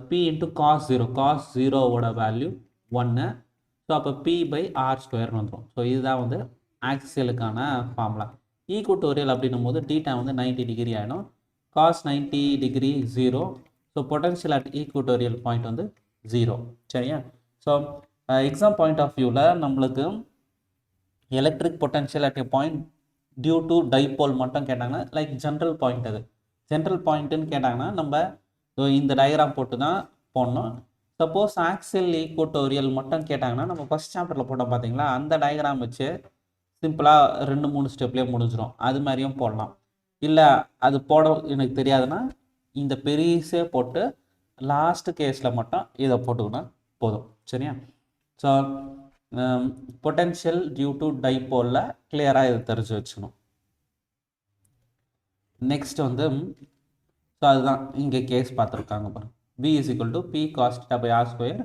P into cos 0, cos 0ஓட வேல்யூ 1. ஸோ அப்போ P by R ஸ்கொயர்னு வந்துடும். ஸோ இதுதான் வந்து ஆக்சியலுக்கான ஃபார்முலா. ஈக்குவட்டோரியல் அப்படின்னும் போது டீட்டா வந்து 90 டிகிரி ஆகிடும். cos 90 degree 0. So potential at equatorial point வந்து 0. சரியா? ஸோ எக்ஸாம் பாயிண்ட் ஆஃப் வியூவில் நம்மளுக்கு electric potential at a point due to dipole மட்டும் கேட்டாங்கன்னா லைக் ஜென்ரல் பாயிண்ட், அது ஜென்ரல் பாயிண்ட்டுன்னு கேட்டாங்கன்னா நம்ம இந்த டயக்ராம் போட்டு தான் போடணும். சப்போஸ் ஆக்சியல் ஈக்குவட்டோரியல் மட்டும் கேட்டாங்கன்னா நம்ம ஃபஸ்ட் சாப்டரில் போட்டோம் பார்த்தீங்களா, அந்த டயக்ராம் வச்சு சிம்பிளாக 2-3 ஸ்டெப்லேயே முடிஞ்சிடும். அது மாதிரியும் போடலாம். இல்லை அது போட எனக்கு தெரியாதுன்னா இந்த பெரிசே போட்டு லாஸ்ட் கேஸில் மட்டும் இதை போட்டுக்கணும் போதும். சரியா? ஸோ பொட்டன்ஷியல் டியூ டு டைபோலில் கிளியராக இதை தெரிஞ்சு வச்சுக்கணும். நெக்ஸ்ட் வந்து ஸோ அதுதான் இங்கே கேஸ் பார்த்துருக்காங்க பாருங்க. V is equal to P cos theta by R square.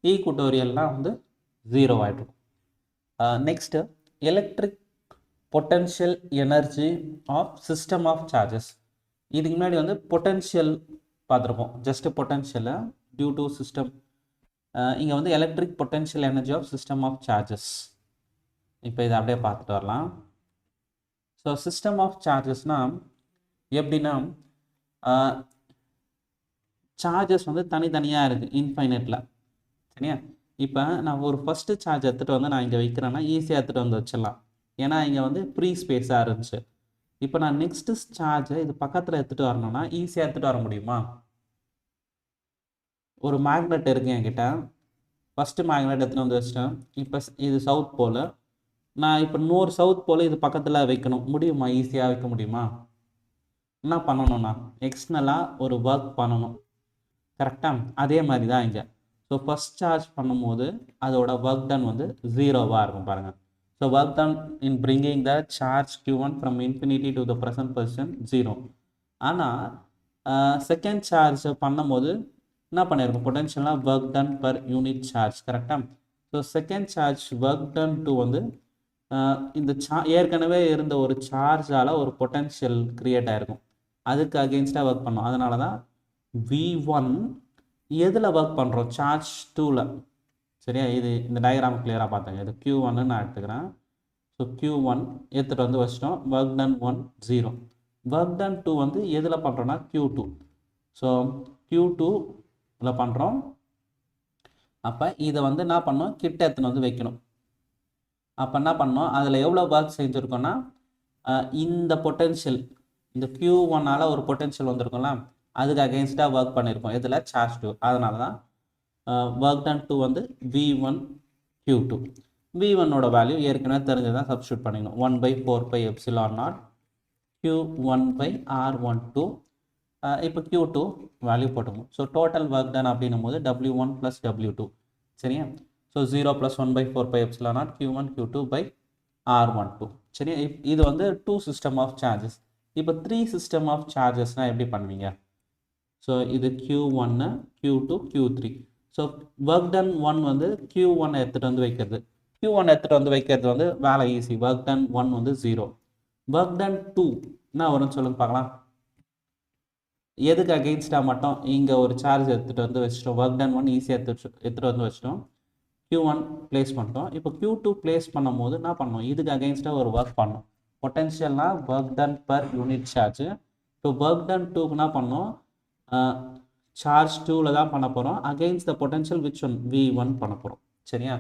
ஈக்குவட்டோரியல்னால் வந்து 0 ஆகிடும். Next electric potential energy of system of charges. இதுக்கு முன்னாடி வந்து பொட்டன்ஷியல் பார்த்துருப்போம், ஜஸ்ட் பொட்டன்ஷியலை டியூ டு சிஸ்டம். இங்கே வந்து electric potential energy of system of charges. இப்போ இதை அப்படியே பார்த்துட்டு வரலாம். ஸோ சிஸ்டம் ஆஃப் சார்ஜஸ்னால் எப்படின்னா சார்ஜஸ் வந்து தனித்தனியாக இருக்குது இன்ஃபைனட்டில். சரியா? இப்போ நான் ஒரு ஃபஸ்ட்டு சார்ஜ் எடுத்துகிட்டு வந்து நான் இங்கே வைக்கிறேன்னா ஈஸியாக எடுத்துகிட்டு வந்து வச்சிடலாம். ஏன்னா இங்கே வந்து ஃப்ரீ ஸ்பேஸாக இருந்துச்சு. இப்போ நான் நெக்ஸ்ட்டு சார்ஜை இது பக்கத்தில் எடுத்துகிட்டு வரணும்னா ஈஸியாக எடுத்துகிட்டு வர முடியுமா? ஒரு மேக்னெட் இருக்கு என்கிட்ட. ஃபஸ்ட்டு மேக்னெட் எடுத்துகிட்டு வந்து வச்சிட்டேன். இப்போ இது சவுத் போல். நான் இப்போ இன்னொரு சவுத் போல் இது பக்கத்தில் வைக்கணும். முடியுமா? ஈஸியாக வைக்க முடியுமா? என்ன பண்ணணும்னா எக்ஸ்டர்னலாக ஒரு ஒர்க் பண்ணணும். கரெக்டாக? அதே மாதிரி தான் இங்கே. ஸோ ஃபஸ்ட் சார்ஜ் பண்ணும்போது அதோட ஒர்க் டன் வந்து 0வாக இருக்கும் பாருங்கள். So work done in bringing the charge Q1 from infinity to the present position 0. ஆனால் செகண்ட் சார்ஜ் பண்ணும்போது என்ன பண்ணியிருக்கும்? பொட்டென்ஷியலாக work done per unit charge. கரெக்டாக? So second charge work done to வந்து இந்த ஏற்கனவே இருந்த ஒரு சார்ஜால் ஒரு பொட்டென்ஷியல் க்ரியேட் ஆகிருக்கும். அதுக்கு அகெயின்ஸ்டாக ஒர்க் பண்ணோம். அதனால தான் V1 எதில் ஒர்க் பண்ணுறோம்? சார்ஜ் 2ல். சரியா? இது இந்த டயக்ராம் கிளியராக பார்த்தாங்க. இது Q1 நான் எடுத்துக்கிறேன். ஸோ Q1 எடுத்துகிட்டு வந்து வச்சிட்டோம். Work done 1 0. ஒர்க் டன் 2 வந்து எதில் பண்ணுறோன்னா Q2. ஸோ Q2ல் பண்ணுறோம். அப்போ இதை வந்து என்ன பண்ணோம்? கிட்ட எடுத்துன்னு வந்து வைக்கணும். அப்போ என்ன பண்ணோம்? அதில் எவ்வளோ ஒர்க் செஞ்சுருக்கோன்னா இந்த பொட்டென்ஷியல் இந்த Q1ஆல் ஒரு பொட்டென்ஷியல் வந்திருக்கும்ல, அதுக்கு அகெயின்ஸ்டாக ஒர்க் பண்ணியிருக்கோம். இதில் சார்ஜ் 2. அதனால தான் ஒர்க் டன் 2 வந்து V1 Q2. V1ஓட வேல்யூ ஏற்கனவே தெரிஞ்சதான் சப்ஸ்டியூட் பண்ணிக்கணும். 1/4πε0 Q1/R12. இப்போ Q2 வேல்யூ போட்டுக்கணும். ஸோ டோட்டல் ஒர்க் டன் அப்படின்னும் போது W1 + W2. சரியா? So 0 + 1/4πε0 Q1 Q2/R12. சரியா? இது வந்து 2 சிஸ்டம் ஆஃப் சார்ஜஸ். இப்போ 3 சிஸ்டம் ஆஃப் சார்ஜஸ்னால் எப்படி பண்ணுவீங்க? ஸோ இது Q1 Q2 Q3. So work done 1 வந்து Q1 எடுத்துகிட்டு வந்து வைக்கிறது. Q1 எடுத்துகிட்டு வந்து வைக்கிறது வந்து வேலை ஈஸி. ஒர்க் டன் 1 வந்து 0. ஒர்க் டன் 2 என்ன வரும்னு சொல்லுங்க பார்க்கலாம். எதுக்கு அகெயின்ஸ்டாக மட்டும் இங்கே ஒரு சார்ஜ் எடுத்துகிட்டு வந்து வச்சிட்டோம். ஒர்க் டன் 1 ஈஸியாக எடுத்துகிட்டு வந்து வச்சிட்டோம். Q1 பிளேஸ் பண்ணிட்டோம். இப்போ Q2 பிளேஸ் பண்ணும் போது என்ன பண்ணணும்? இதுக்கு அகெயின்ஸ்டாக ஒரு ஒர்க் பண்ணணும். பொட்டென்ஷியல்னா work done per unit charge. இப்போ ஒர்க் டன் 2க்கு என்ன பண்ணணும்? சார்ஜ் 2ல் தான் பண்ண போகிறோம். Against the potential which one? V1 பண்ண போகிறோம். சரியா?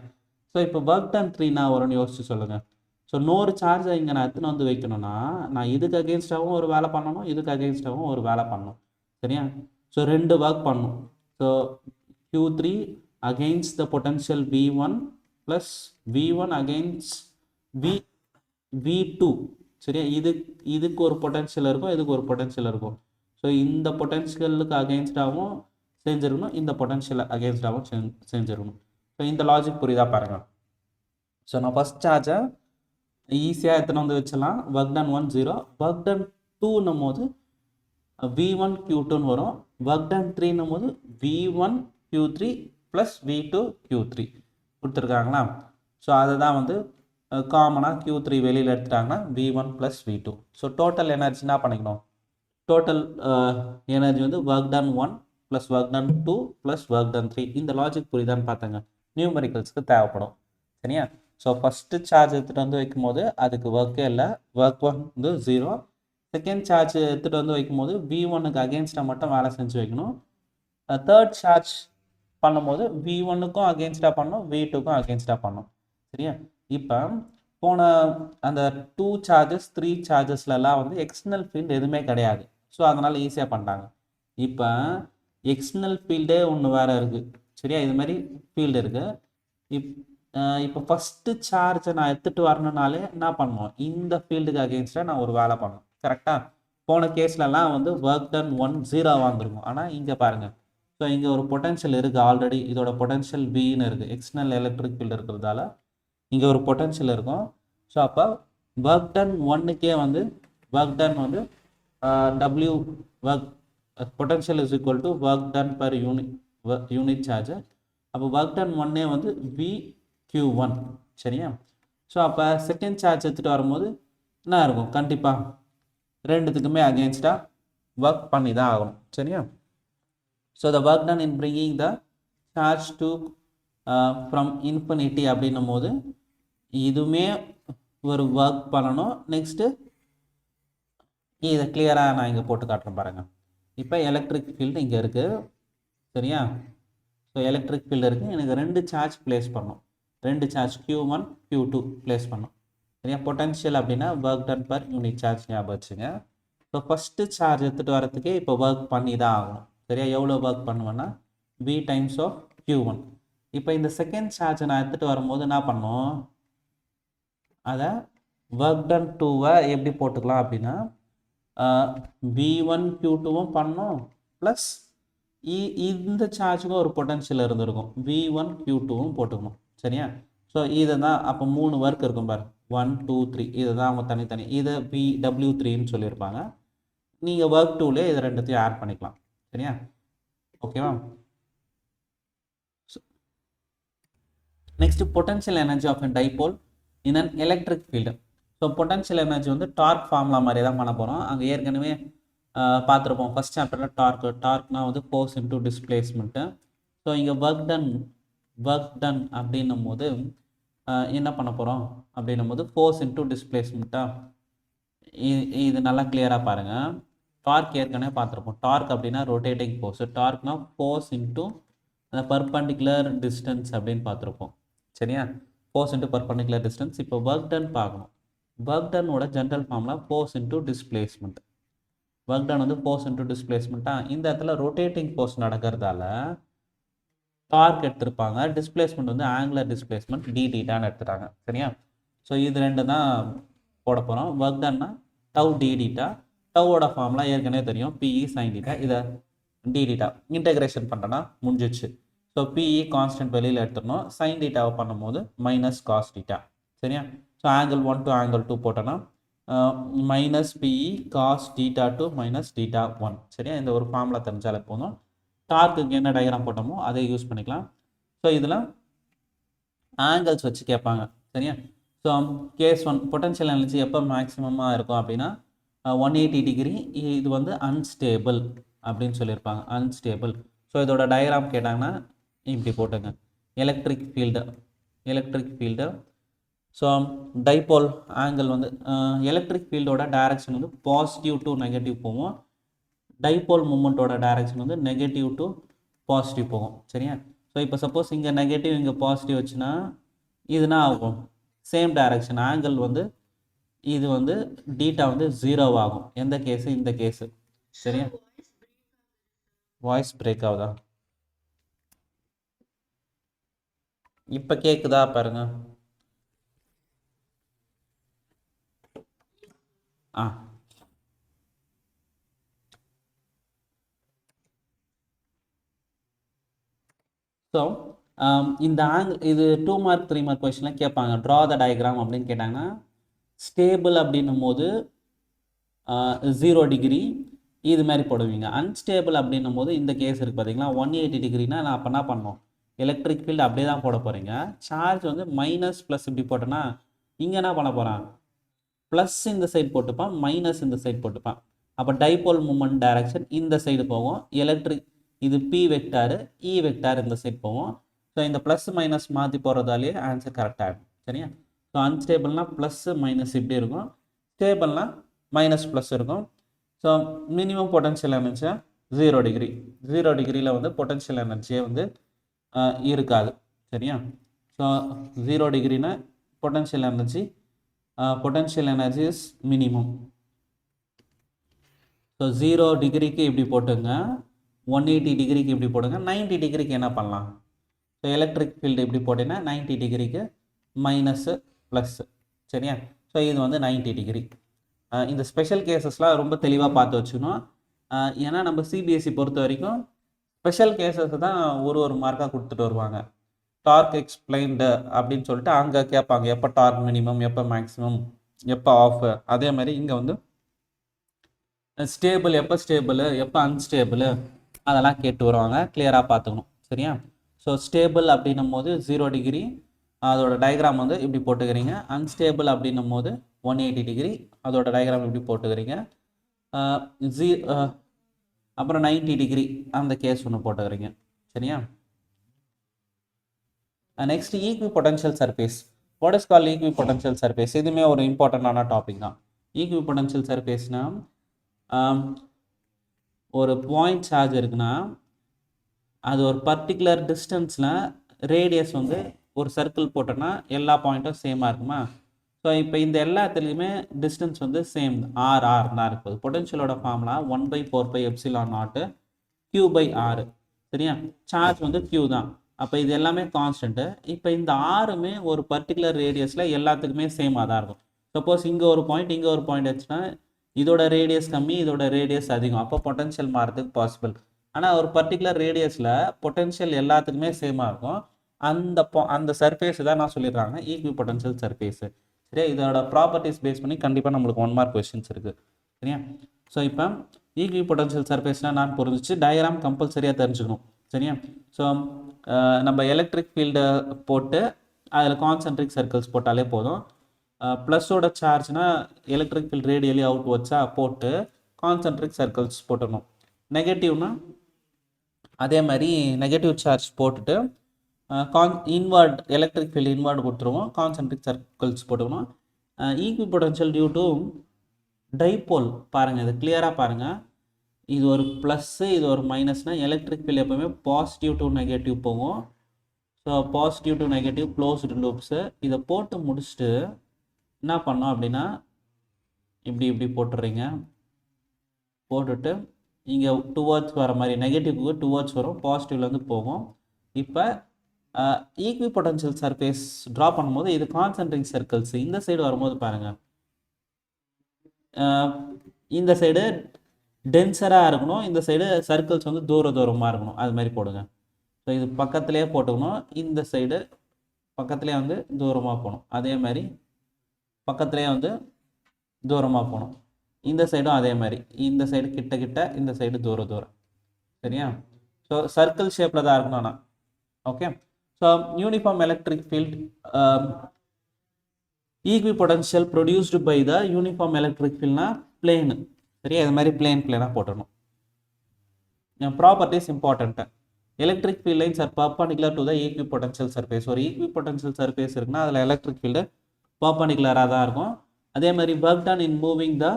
ஸோ இப்போ ஒர்க் டன் 3 நான் வரும்னு யோசிச்சு சொல்லுங்கள். ஸோ இன்னொரு சார்ஜை இங்கே நான் எடுத்துன்னு வந்து வைக்கணும்னா நான் இதுக்கு அகெயின்ஸ்டாகவும் ஒரு வேலை பண்ணணும், இதுக்கு அகெயின்ஸ்டாகவும் ஒரு வேலை பண்ணணும். சரியா? ஸோ 2 ஒர்க் பண்ணணும். So Q3 against the potential V1 plus V1 against V2. சரியா? இதுக்கு ஒரு பொட்டென்ஷியல் இருக்கும், இதுக்கு ஒரு பொட்டென்ஷியல் இருக்கும். ஸோ இந்த பொட்டென்ஷியலுக்கு அகெயின்ஸ்டாகவும் செஞ்சிருக்கணும், இந்த பொட்டென்ஷியல் அகெயின்ஸ்டாகவும் செஞ்சிருக்கணும். ஸோ இந்த லாஜிக் புரியுதா பாருங்கள். ஸோ நான் ஃபஸ்ட் சார்ஜை ஈஸியாக எத்தனை வந்து வச்சலாம். Work done 1 0. ஒர்க் டன் 2ன்னும் போது V1 Q2ன்னு வரும். ஒர்க் டன் 3ன்னும் போது V1 Q3 + V2 Q3 கொடுத்துருக்காங்களா? ஸோ அதை தான் வந்து காமனாக Q3 வெளியில் எடுத்துட்டாங்கன்னா V1 + V2. So total energy என்ன பண்ணிக்கணும்? டோட்டல் எனர்ஜி வந்து work done 1 + work done 2 + work done 3. இந்த லாஜிக் புரியுதான்னு பார்த்தாங்க. நியூமெரிக்கல்ஸ்க்கு தேவைப்படும். சரியா? ஸோ ஃபஸ்ட்டு சார்ஜ் எடுத்துகிட்டு வந்து வைக்கும்போது அதுக்கு ஒர்க்கே இல்லை. ஒர்க் வந்து 0. செகண்ட் சார்ஜ் எடுத்துகிட்டு வந்து வைக்கும்போது V1க்கு அகெயின்ஸ்டாக மட்டும் வேலை செஞ்சு வைக்கணும். தேர்ட் சார்ஜ் பண்ணும்போது V1க்கும் அகெயின்ஸ்டாக பண்ணணும், V2க்கும் அகெயின்ஸ்டாக பண்ணணும். சரியா? இப்போ போன அந்த 2 சார்ஜஸ் 3 சார்ஜஸ்லலாம் வந்து எக்ஸ்டர்னல் ஃபீல்டு எதுவுமே கிடையாது. ஸோ அதனால் ஈஸியாக பண்ணிட்டாங்க. இப்போ எக்ஸ்டர்னல் ஃபீல்டே ஒன்று வேறு இருக்குது. சரியா? இது மாதிரி ஃபீல்டு இருக்குது. இப்போ ஃபஸ்ட்டு சார்ஜை நான் எடுத்துகிட்டு வரணுனாலே என்ன பண்ணணும்? இந்த ஃபீல்டுக்கு அகெயின்ஸ்டாக நான் ஒரு வேலை பண்ணணும். கரெக்டாக? போன கேஸ்லலாம் வந்து ஒர்க் டன் 1 0 வந்துருக்கும். ஆனால் இங்கே பாருங்கள். ஸோ இங்கே ஒரு பொட்டென்ஷியல் இருக்குது ஆல்ரெடி. இதோட பொட்டென்ஷியல் Vன்னு இருக்குது. எக்ஸ்டர்னல் எலக்ட்ரிக் ஃபீல்டு இருக்கிறதால இங்கே ஒரு பொட்டென்ஷியல் இருக்கும். ஸோ அப்போ ஒர்க் டன் 1க்கே வந்து ஒர்க் டன் வந்து W work potential is equal to work done per unit charge. அப்போ ஒர்க் டன் 1 வந்து VQ1. சரியா? ஸோ அப்போ செகண்ட் சார்ஜ் எடுத்துகிட்டு வரும்போது என்ன இருக்கும்? கண்டிப்பாக ரெண்டுத்துக்குமே அகெயின்ஸ்டாக ஒர்க் பண்ணி தான் ஆகணும். சரியா? So the work done in bringing the charge to from infinity அப்படின்னும் போது இதுவுமே ஒரு ஒர்க் பண்ணணும். நெக்ஸ்ட்டு இதை கிளியராக நான் இங்கே போட்டு காட்டுறேன் பாருங்கள். இப்போ எலக்ட்ரிக் ஃபீல்டு இங்கே இருக்குது. சரியா? ஸோ எலக்ட்ரிக் ஃபீல்டு இருக்குது, எனக்கு 2 சார்ஜ் ப்ளேஸ் பண்ணணும், 2 சார்ஜ் Q1 Q2 ப்ளேஸ் பண்ணணும். சரியா? பொட்டன்ஷியல் அப்படின்னா work done per unit charge ஞாபகம் வச்சுங்க. ஸோ ஃபஸ்ட்டு சார்ஜ் எடுத்துகிட்டு வரதுக்கே இப்போ ஒர்க் பண்ணி தான் ஆகணும். சரியா? எவ்வளோ ஒர்க் பண்ணுவேன்னா V டைம்ஸ் ஆஃப் Q1. இப்போ இந்த செகண்ட் சார்ஜை நான் எடுத்துகிட்டு வரும்போது என்ன பண்ணணும், அதை ஒர்க் டன் 2வை எப்படி போட்டுக்கலாம் அப்படின்னா V1 Q2வும் பண்ணணும், ப்ளஸ் இந்த சார்ஜுக்கும் ஒரு பொட்டன்ஷியல் இருந்திருக்கும், V1 Q2வும் போட்டுக்கணும். சரியா? ஸோ இதை தான் அப்போ 3 ஒர்க் இருக்கும் பாரு, 1 2 3, இதை தான் அவங்க தனித்தனி, இதை W3ன்னு சொல்லியிருப்பாங்க. நீங்கள் ஒர்க் 2லே இதை ரெண்டுத்தையும் ஆட் பண்ணிக்கலாம். சரியா? ஓகேவா? Next potential energy of a dipole in an electric field. So potential energy வந்து டார்க் ஃபார்முலா மாதிரி தான் பண்ண போகிறோம். அங்கே ஏற்கனவே பார்த்துருப்போம் ஃபஸ்ட் சாப்டரில் டார்க்னா வந்து ஃபோர்ஸ் இன்டூ டிஸ்பிளேஸ்மெண்ட்டு. ஸோ இங்கே ஒர்க் டன் அப்படின்னும் போது என்ன பண்ண போகிறோம் அப்படின்னும் போது ஃபோர்ஸ் இன்டூ டிஸ்பிளேஸ்மெண்ட்டாக. இது நல்லா கிளியராக பாருங்கள். டார்க் ஏற்கனவே பார்த்துருப்போம். டார்க் அப்படின்னா ரொட்டேட்டிங் ஃபோர்ஸ், டார்க்னா ஃபோர்ஸ் இன்டூ அந்த பர்பண்டிகுலர் டிஸ்டன்ஸ் அப்படின்னு பார்த்துருப்போம். சரியா? Force into perpendicular distance. இப்போ ஒர்க் டன் பார்க்கணும். ஒர்க் டனோட general formula force into displacement. Work done வந்து ஃபோர்ஸ் இன்டூ டிஸ்பிளேஸ்மெண்ட்டாக. இந்த இடத்துல ரொட்டேட்டிங் ஃபோர்ஸ் நடக்கிறதால டார்க் எடுத்திருப்பாங்க, டிஸ்பிளேஸ்மெண்ட் வந்து ஆங்குலர் டிஸ்பிளேஸ்மெண்ட் dθன்னு எடுத்துட்டாங்க. சரியா? ஸோ இது ரெண்டு தான் போட போகிறோம். ஒர்க் டன்னா டவ் dθ, டவோட ஃபார்முலா ஏற்கனவே தெரியும், PE sin θ, இதை dθ இன்டெகிரேஷன் பண்ணுறேன்னா முடிஞ்சிச்சு. ஸோ PE கான்ஸ்டன்ட் வெளியில் எடுத்துடணும், sin θவை பண்ணும்போது மைனஸ் காஸ் θ. சரியா? ஸோ ஆங்கிள் 1 to ஆங்கிள் 2 போட்டோன்னா மைனஸ் PE காஸ் θ2 மைனஸ் θ1. சரியா? இந்த ஒரு ஃபார்முலா தெரிஞ்சாலே போதும். டார்க்குக்கு என்ன டயக்ராம் போட்டோமோ அதை யூஸ் பண்ணிக்கலாம். ஸோ இதில் ஆங்கிள்ஸ் வச்சு கேட்பாங்க. சரியா? ஸோ கேஸ் 1 பொட்டன்ஷியல் எனர்ஜி எப்போ மேக்ஸிமமாக இருக்கும் அப்படின்னா 180 டிகிரி. இது வந்து அன்ஸ்டேபிள் அப்படின்னு சொல்லியிருப்பாங்க, அன்ஸ்டேபிள். ஸோ இதோட டயக்ராம் கேட்டாங்கன்னா இப்படி போட்டுங்க. Electric field so dipole angle வந்து எலக்ட்ரிக் ஃபீல்டோட டைரக்ஷன் வந்து பாசிட்டிவ் டு நெகட்டிவ் போகும், டைபோல் மூமெண்ட்டோட டைரக்ஷன் வந்து நெகட்டிவ் டு பாசிட்டிவ் போகும். சரியா? ஸோ இப்போ சப்போஸ் இங்கே நெகட்டிவ் இங்கே பாசிட்டிவ் வச்சுன்னா இதுனா ஆகும் சேம் டைரக்ஷன், ஆங்கிள் வந்து இது வந்து டீட்டா வந்து 0 ஆகும். எந்த கேஸு? இந்த கேஸு. சரியா? வாய்ஸ் பிரேக் ஆகுதா? இப்போ கேட்குதா பாருங்க. ஸோ இந்த ஆங்கிள் இது 2 மார்க் 3 மார்க் கொஸ்டின்லாம் கேட்பாங்க. ட்ரா த டயக்ராம் அப்படின்னு கேட்டாங்கன்னா ஸ்டேபிள் அப்படின்னும் போது 0 டிகிரி இது மாதிரி போடுவீங்க. அன்ஸ்டேபிள் அப்படின்னும் போது இந்த கேஸ் இருக்குது பார்த்தீங்களா, 180 டிகிரினா நான் அப்போ என்ன பண்ணணும், எலக்ட்ரிக் ஃபீல்டு அப்படியே தான் போட போகிறீங்க. சார்ஜ் வந்து மைனஸ் ப்ளஸ் இப்படி போட்டோன்னா இங்கே என்ன பண்ண போகிறான், ப்ளஸ் இந்த சைடு போட்டுப்பான், மைனஸ் இந்த சைடு போட்டுப்பான். அப்போ டைபோல் மூமெண்ட் டைரக்ஷன் இந்த சைடு போகும். எலக்ட்ரிக் இது P வெக்டாரு, E வெக்டார் இந்த சைடு போகும். ஸோ இந்த ப்ளஸ் மைனஸ் மாற்றி போகிறதாலேயே ஆன்சர் கரெக்டாக இருக்கும். சரியா? ஸோ அன்ஸ்டேபிள்னால் ப்ளஸ் மைனஸ் இப்படி இருக்கும், ஸ்டேபிள்னால் மைனஸ் ப்ளஸ் இருக்கும். So minimum potential energy 0 degree. 0 டிகிரியில் வந்து பொட்டன்ஷியல் எனர்ஜியே வந்து இருக்காது. சரியா? ஸோ 0 டிகிரினா potential energy is minimum. So 0 டிகிரிக்கு இப்படி போட்டுங்க, 180 டிகிரிக்கு இப்படி போடுங்க, 90 டிகிரிக்கு என்ன பண்ணலாம், ஸோ எலக்ட்ரிக் ஃபீல்டு இப்படி போட்டிங்கன்னா 90 டிகிரிக்கு மைனஸு ப்ளஸ்ஸு. சரியா? ஸோ இது வந்து 90 டிகிரி. இந்த ஸ்பெஷல் கேசஸ்லாம் ரொம்ப தெளிவாக பார்த்து வச்சுக்கணும். ஏன்னா நம்ம சிபிஎஸ்சி பொறுத்த வரைக்கும் ஸ்பெஷல் கேசஸ் தான் ஒரு மார்க்காக கொடுத்துட்டு வருவாங்க. டார்க் எக்ஸ்பிளைன்டு அப்படின்னு சொல்லிட்டு அங்கே கேட்பாங்க, எப்போ டார்க் மினிமம், எப்போ மேக்ஸிமம், எப்போ ஆஃப். அதே மாதிரி இங்கே வந்து ஸ்டேபிள், எப்போ அன்ஸ்டேபிள் அதெல்லாம் கேட்டு வருவாங்க. கிளியராக பார்த்துக்கணும். சரியா? ஸோ ஸ்டேபிள் அப்படின்னும் போது 0 டிகிரி, அதோட டயக்ராம் வந்து இப்படி போட்டுக்கிறீங்க. அன்ஸ்டேபிள் அப்படின்னும் போது 180 டிகிரி, அதோட டயக்ராம் இப்படி போட்டுக்கிறீங்க. அப்புறம் 90 டிகிரி அந்த கேஸ் ஒன்று போட்டுக்கிறீங்க. சரியா? Next equi potential surface. What is call equi potential surface? இதுவுமே ஒரு இம்பார்ட்டண்டான டாபிக் தான். ஈக்வி பொட்டன்ஷியல் சர்ஃபேஸ்னால் ஒரு பாயிண்ட் சார்ஜ் இருக்குன்னா அது ஒரு பர்டிகுலர் டிஸ்டன்ஸில் ரேடியஸ் வந்து ஒரு சர்க்கிள் போட்டோன்னா எல்லா பாயிண்ட்டும் சேமாக இருக்குமா? ஸோ இப்போ இந்த எல்லாத்துலேயுமே டிஸ்டன்ஸ் வந்து சேம் ஆர் தான் இருக்குது. பொட்டன்ஷியலோட ஃபார்முலா 1/4πε0 Q/r. சரியா? சார்ஜ் வந்து Q தான். அப்போ இது எல்லாமே கான்ஸ்டன்ட்டு. இப்போ இந்த ஆறுமே ஒரு பர்டிகுலர் ரேடியஸில் எல்லாத்துக்குமே சேமாக தான் இருக்கும். சப்போஸ் இங்கே ஒரு பாயிண்ட் வச்சுன்னா இதோட ரேடியஸ் கம்மி, இதோட ரேடியஸ் அதிகம். அப்போ பொட்டன்ஷியல் மாறதுக்கு பாசிபிள். ஆனால் ஒரு பர்டிகுலர் ரேடியஸில் பொட்டன்ஷியல் எல்லாத்துக்குமே சேமாக இருக்கும். அந்த சர்ஃபேஸ் தான் நான் சொல்லிடுறாங்க ஈக்வி பொட்டன்ஷியல் சர்ஃபேஸு. சரியா? இதோட ப்ராப்பர்ட்டிஸ் பேஸ் பண்ணி கண்டிப்பாக நம்மளுக்கு 1 மார்க் கொஸ்டின்ஸ் இருக்குது. சரியா? ஸோ இப்போ ஈக்வி பொட்டன்ஷியல் சர்ஃபேஸ்னால் நான் புரிஞ்சிச்சு. டயக்ராம் கம்பல்சரியாக தெரிஞ்சுக்கணும். சரியா? ஸோ நம்ம எலக்ட்ரிக் ஃபீல்டை போட்டு அதில் கான்சென்ட்ரிக் சர்க்கிள்ஸ் போட்டாலே போதும். ப்ளஸோட சார்ஜ்னா எலக்ட்ரிக் ஃபீல்ட் ரேடியலி அவுட் வச்சா போட்டு கான்சென்ட்ரிக் சர்க்கிள்ஸ் போட்டணும். நெகட்டிவ்னா அதே மாதிரி நெகட்டிவ் சார்ஜ் போட்டுட்டு இன்வர்ட் எலக்ட்ரிக் ஃபீல்டு இன்வர்ட் கொடுத்துருவோம். கான்சென்ட்ரிக் சர்க்கிள்ஸ் போட்டுக்கணும். Equipotential due to dipole பாருங்கள், இது கிளியராக பாருங்கள். இது ஒரு ப்ளஸ்ஸு, இது ஒரு மைனஸ்னால் எலக்ட்ரிக் ஃபீல்டு எப்போவுமே பாசிட்டிவ் டு நெகட்டிவ் போகும். So positive to negative closed loops. இதை போட்டு முடிச்சுட்டு என்ன பண்ணோம் அப்படின்னா இப்படி போட்டுடுறீங்க. போட்டுட்டு இங்கே டுவர்ட்ஸ் வர மாதிரி நெகட்டிவ்க்கு டுவர்ட்ஸ் வரும், பாசிட்டிவ்லேருந்து போகும். இப்போ ஈக்வி பொட்டன்ஷியல் சர்ஃபேஸ் ட்ரா பண்ணும்போது இது கான்சென்ட்ரிக் சர்க்கிள்ஸ் இந்த சைடு வரும்போது பாருங்கள், இந்த சைடு டென்சராக இருக்கணும், இந்த சைடு சர்க்கிள்ஸ் வந்து தூரமாக இருக்கணும். அது மாதிரி போடுங்க. ஸோ இது பக்கத்துலேயே போட்டுக்கணும். இந்த சைடு பக்கத்துலேயே வந்து தூரமாக போகணும். அதே மாதிரி பக்கத்துலேயே வந்து தூரமாக போகணும். இந்த சைடும் அதே மாதிரி, இந்த சைடு கிட்ட, இந்த சைடு தூரம். சரியா? ஸோ சர்க்கிள் ஷேப்பில் தான் இருக்கணும்னா. Okay. So uniform electric field equipotential produced by the uniform electric ஃபீல்ட்னா பிளேனு. சரியா? இது மாதிரி பிளேனாக போட்டணும். Properties important. Electric field lines are perpendicular to the equipotential surface. ஒரு ஈக்வி பொட்டன்ஷியல் சர்ஃபேஸ் இருக்குன்னா அதில் எலக்ட்ரிக் ஃபீல்டு பர்பண்டிகுலராக தான் இருக்கும். அதே மாதிரி work done in moving the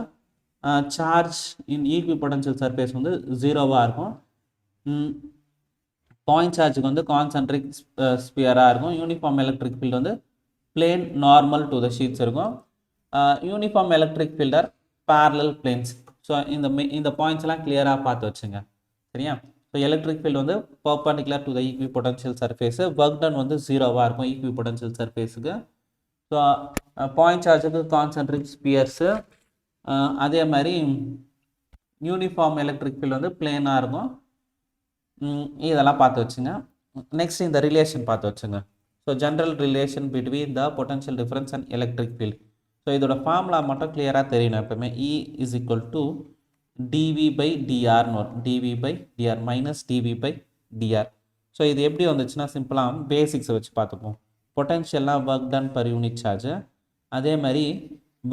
charge in equipotential surface வந்து 0வாக இருக்கும். பாயிண்ட் சார்ஜுக்கு வந்து கான்சென்ட்ரிக் ஸ்பியராக இருக்கும். யூனிஃபார்ம் எலக்ட்ரிக் ஃபீல்டு வந்து plane normal to the sheets இருக்கும். Uniform electric field are parallel planes. So இந்த பாயிண்ட்ஸ்லாம் கிளியராக பார்த்து வச்சுங்க. சரியா? ஸோ எலக்ட்ரிக் ஃபீல்டு வந்து perpendicular to the equipotential surface. Work done வந்து 0வாக இருக்கும் ஈக்வி பொட்டன்ஷியல் சர்ஃபேஸுக்கு. ஸோ பாயிண்ட் சார்ஜுக்கு கான்சென்ட்ரிக் ஸ்பியர்ஸு. அதே மாதிரி யூனிஃபார்ம் எலக்ட்ரிக் ஃபீல்டு வந்து பிளேனாக இருக்கும். இதெல்லாம் பார்த்து வச்சுங்க. நெக்ஸ்ட் இந்த ரிலேஷன் பார்த்து வச்சுங்க. So general relation between the potential difference and electric field. So இதோட ஃபார்முலா மட்டும் கிளியராக தெரியணும். எப்பவுமே E is equal to dV/dr வரும். dV/dr minus dV/dr. ஸோ இது எப்படி வந்துச்சுன்னா சிம்பிளாக பேசிக்ஸை வச்சு பார்த்துப்போம். பொட்டன்ஷியல்லாம் work done per unit charge. அதே மாதிரி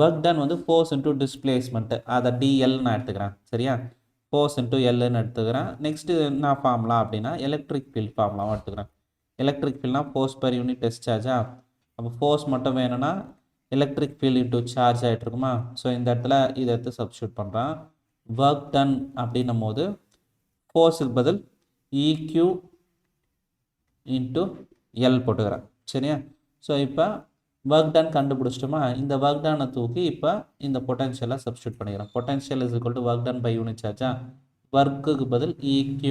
ஒர்க் டன் வந்து ஃபோர்ஸ் இன்டூ டிஸ்பிளேஸ்மெண்ட்டு, அதை DL நான் எடுத்துக்கிறேன். சரியா? ஃபோர்ஸ் இன்டூ Lன்னு எடுத்துக்கிறேன். நெக்ஸ்ட்டு என்ன ஃபார்முலா அப்படின்னா எலக்ட்ரிக் ஃபீல்ட் ஃபார்முலாவும் எடுத்துக்கிறேன். எலக்ட்ரிக் ஃபீல்ட்னா ஃபோர்ஸ் பர் யூனிட் டெஸ்ட் சார்ஜா. அப்போ ஃபோர்ஸ் மட்டும் வேணும்னா எலக்ட்ரிக் ஃபீல்ட் இன்டூ சார்ஜ் ஆகிட்டு இருக்குமா. ஸோ இந்த இடத்துல இதை எடுத்து சப்ஸ்டியூட் பண்ணுறேன். ஒர்க் டன் அப்படின்னும் போது ஃபோர்ஸுக்கு பதில் EQ இன்ட்டு L போட்டுக்கிறேன். சரியா? ஸோ இப்போ ஒர்க் டன் கண்டுபிடிச்சிட்டோமா. இந்த ஒர்க் டனை தூக்கி இப்போ இந்த பொட்டன்ஷியலாக சப்ஸ்டியூட் பண்ணிக்கிறேன். Potential is equal to work done by unit சார்ஜா. ஒர்க்குக்கு பதில் EQ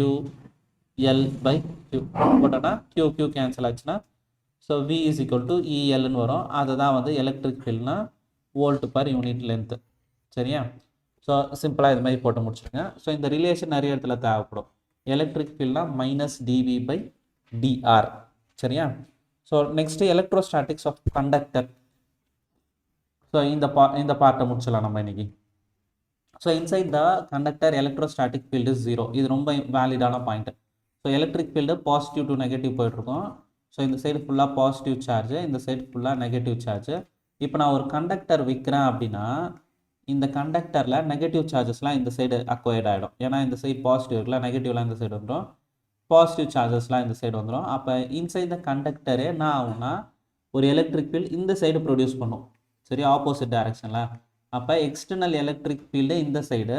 L/Q போட்டோன்னா QQ கேன்சல் ஆச்சுன்னா so V is equal to ELன்னு வரும். அதுதான் வந்து எலக்ட்ரிக் ஃபீல்ட்னா வோல்ட் பர் யூனிட் லென்த்து. சரியா? ஸோ சிம்பிளாக இது மாதிரி போட்டு முடிச்சுருங்க. ஸோ இந்த ரிலேஷன் நிறைய இடத்துல தேவைப்படும். எலக்ட்ரிக் ஃபீல்ட்னா மைனஸ் dV/dr. சரியா? So next electrostatics of conductor. So இந்த பார்ட்டை முடிச்சலாம் நம்ம இன்னைக்கு. So inside the conductor electrostatic field is 0. இது ரொம்ப வேலிடான point. So electric field positive to negative போயிட்டுருக்கோம். ஸோ இந்த சைடு ஃபுல்லாக பாசிட்டிவ் சார்ஜு, இந்த சைடு ஃபுல்லாக நெகட்டிவ் சார்ஜு. இப்போ நான் ஒரு கண்டக்டர் விற்கிறேன் அப்படின்னா இந்த கண்டக்டரில் நெகட்டிவ் சார்ஜஸ்லாம் இந்த சைடு அக்வயர்ட் ஆகிடும். ஏன்னா இந்த சைடு பாசிட்டிவ் இருக்குல்ல, நெகட்டிவ்லாம் இந்த சைடு வந்துடும், பாசிட்டிவ் சார்ஜஸ்லாம் இந்த சைடு வந்துடும். அப்போ இன்சைட் த கண்டக்டரே என்ன ஆகும்னா ஒரு எலக்ட்ரிக் ஃபீல்டு இந்த சைடு ப்ரொடியூஸ் பண்ணும். சரி? ஆப்போசிட் டைரக்ஷனில். அப்போ எக்ஸ்டர்னல் எலக்ட்ரிக் ஃபீல்டு இந்த side,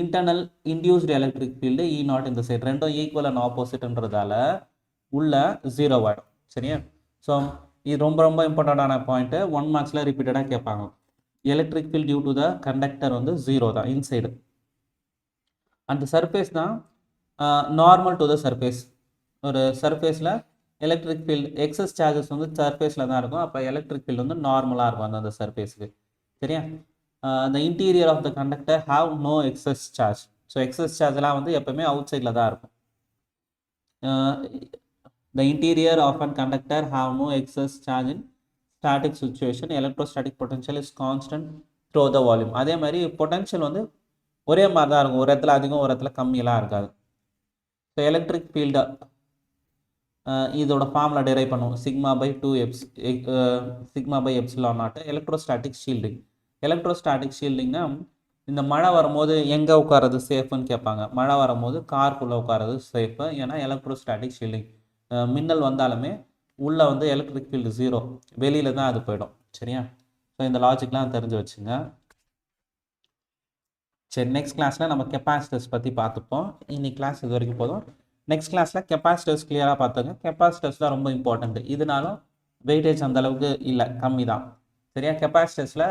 internal induced electric field E not இந்த சைடு ரெண்டும் ஈக்குவல் அண்ட் ஆப்போசிட்ன்றதால உள்ள 0 ஆகிடும். சரியா? ஸோ இது ரொம்ப ரொம்ப இம்பார்ட்டண்டான பாயிண்ட்டு. 1 மார்க்ஸில் ரிப்பீட்டடாக கேட்பாங்க. Electric field due to the conductor வந்து 0 தான் இன்சைடு. அந்த சர்ஃபேஸ் தான் நார்மல் டு த சர்ஃபேஸ். ஒரு சர்ஃபேஸில் எலக்ட்ரிக் ஃபீல்டு எக்ஸஸ் சார்ஜஸ் வந்து சர்ஃபேஸில் தான் இருக்கும். அப்போ எலக்ட்ரிக் ஃபீல்டு வந்து நார்மலாக இருக்கும் அந்த சர்ஃபேஸுக்கு. சரியா? the interior of the conductor have no excess charge. So excess சார்ஜ்லாம் வந்து எப்போவுமே அவுட் சைடில் தான் இருக்கும். the interior of a conductor have no excess charge in static situation. Electrostatic potential is constant through the volume. அதே மாதிரி பொட்டன்ஷியல் வந்து ஒரே மாதிரி தான் இருக்கும். ஒரு இடத்துல அதிகம் ஒரு இடத்துல கம்மியெல்லாம் இருக்காது. ஸோ எலக்ட்ரிக் ஃபீல்டு இதோட ஃபார்முலா டெரைவ் பண்ணுவோம். Sigma by epsilon naught. Electrostatic shielding. Electrostatic ஷீல்டிங்னா இந்த மழை வரும்போது எங்கே உட்காரது சேஃப்னு கேட்பாங்க. மழை வரும்போது காருக்குள்ளே உட்காரது சேஃபு. ஏன்னா எலக்ட்ரோஸ்டாட்டிக் ஷீல்டிங். மின்னல் வந்தாலுமே உள்ளே வந்து எலக்ட்ரிக் ஃபீல்டு 0, வெளியில் தான் அது போயிடும். சரியா? ஸோ இந்த லாஜிக்லாம் தெரிஞ்சு வச்சுங்க. சரி, நெக்ஸ்ட் கிளாஸில் நம்ம கெப்பாசிட்டர்ஸ் பற்றி பார்த்துப்போம். இன்னைக்கு கிளாஸ் இது வரைக்கும் போதும். நெக்ஸ்ட் கிளாஸில் கெப்பாசிட்டர்ஸ் கிளியராக பார்த்துங்க. கெப்பாசிட்டர்ஸ் தான் ரொம்ப இம்பார்ட்டண்ட். இதனாலும் வெயிட்டேஜ் அந்த அளவுக்கு இல்லை, கம்மி தான். சரியா? கெப்பாசிட்டர்ஸில்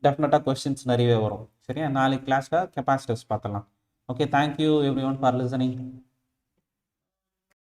டெஃபினட்டாக கொஸ்டின்ஸ் நிறையவே வரும். சரியா? நாளைக்கு கிளாஸில் கெப்பாசிட்டர்ஸ் பார்த்துடலாம். Okay, thank you every one for listening.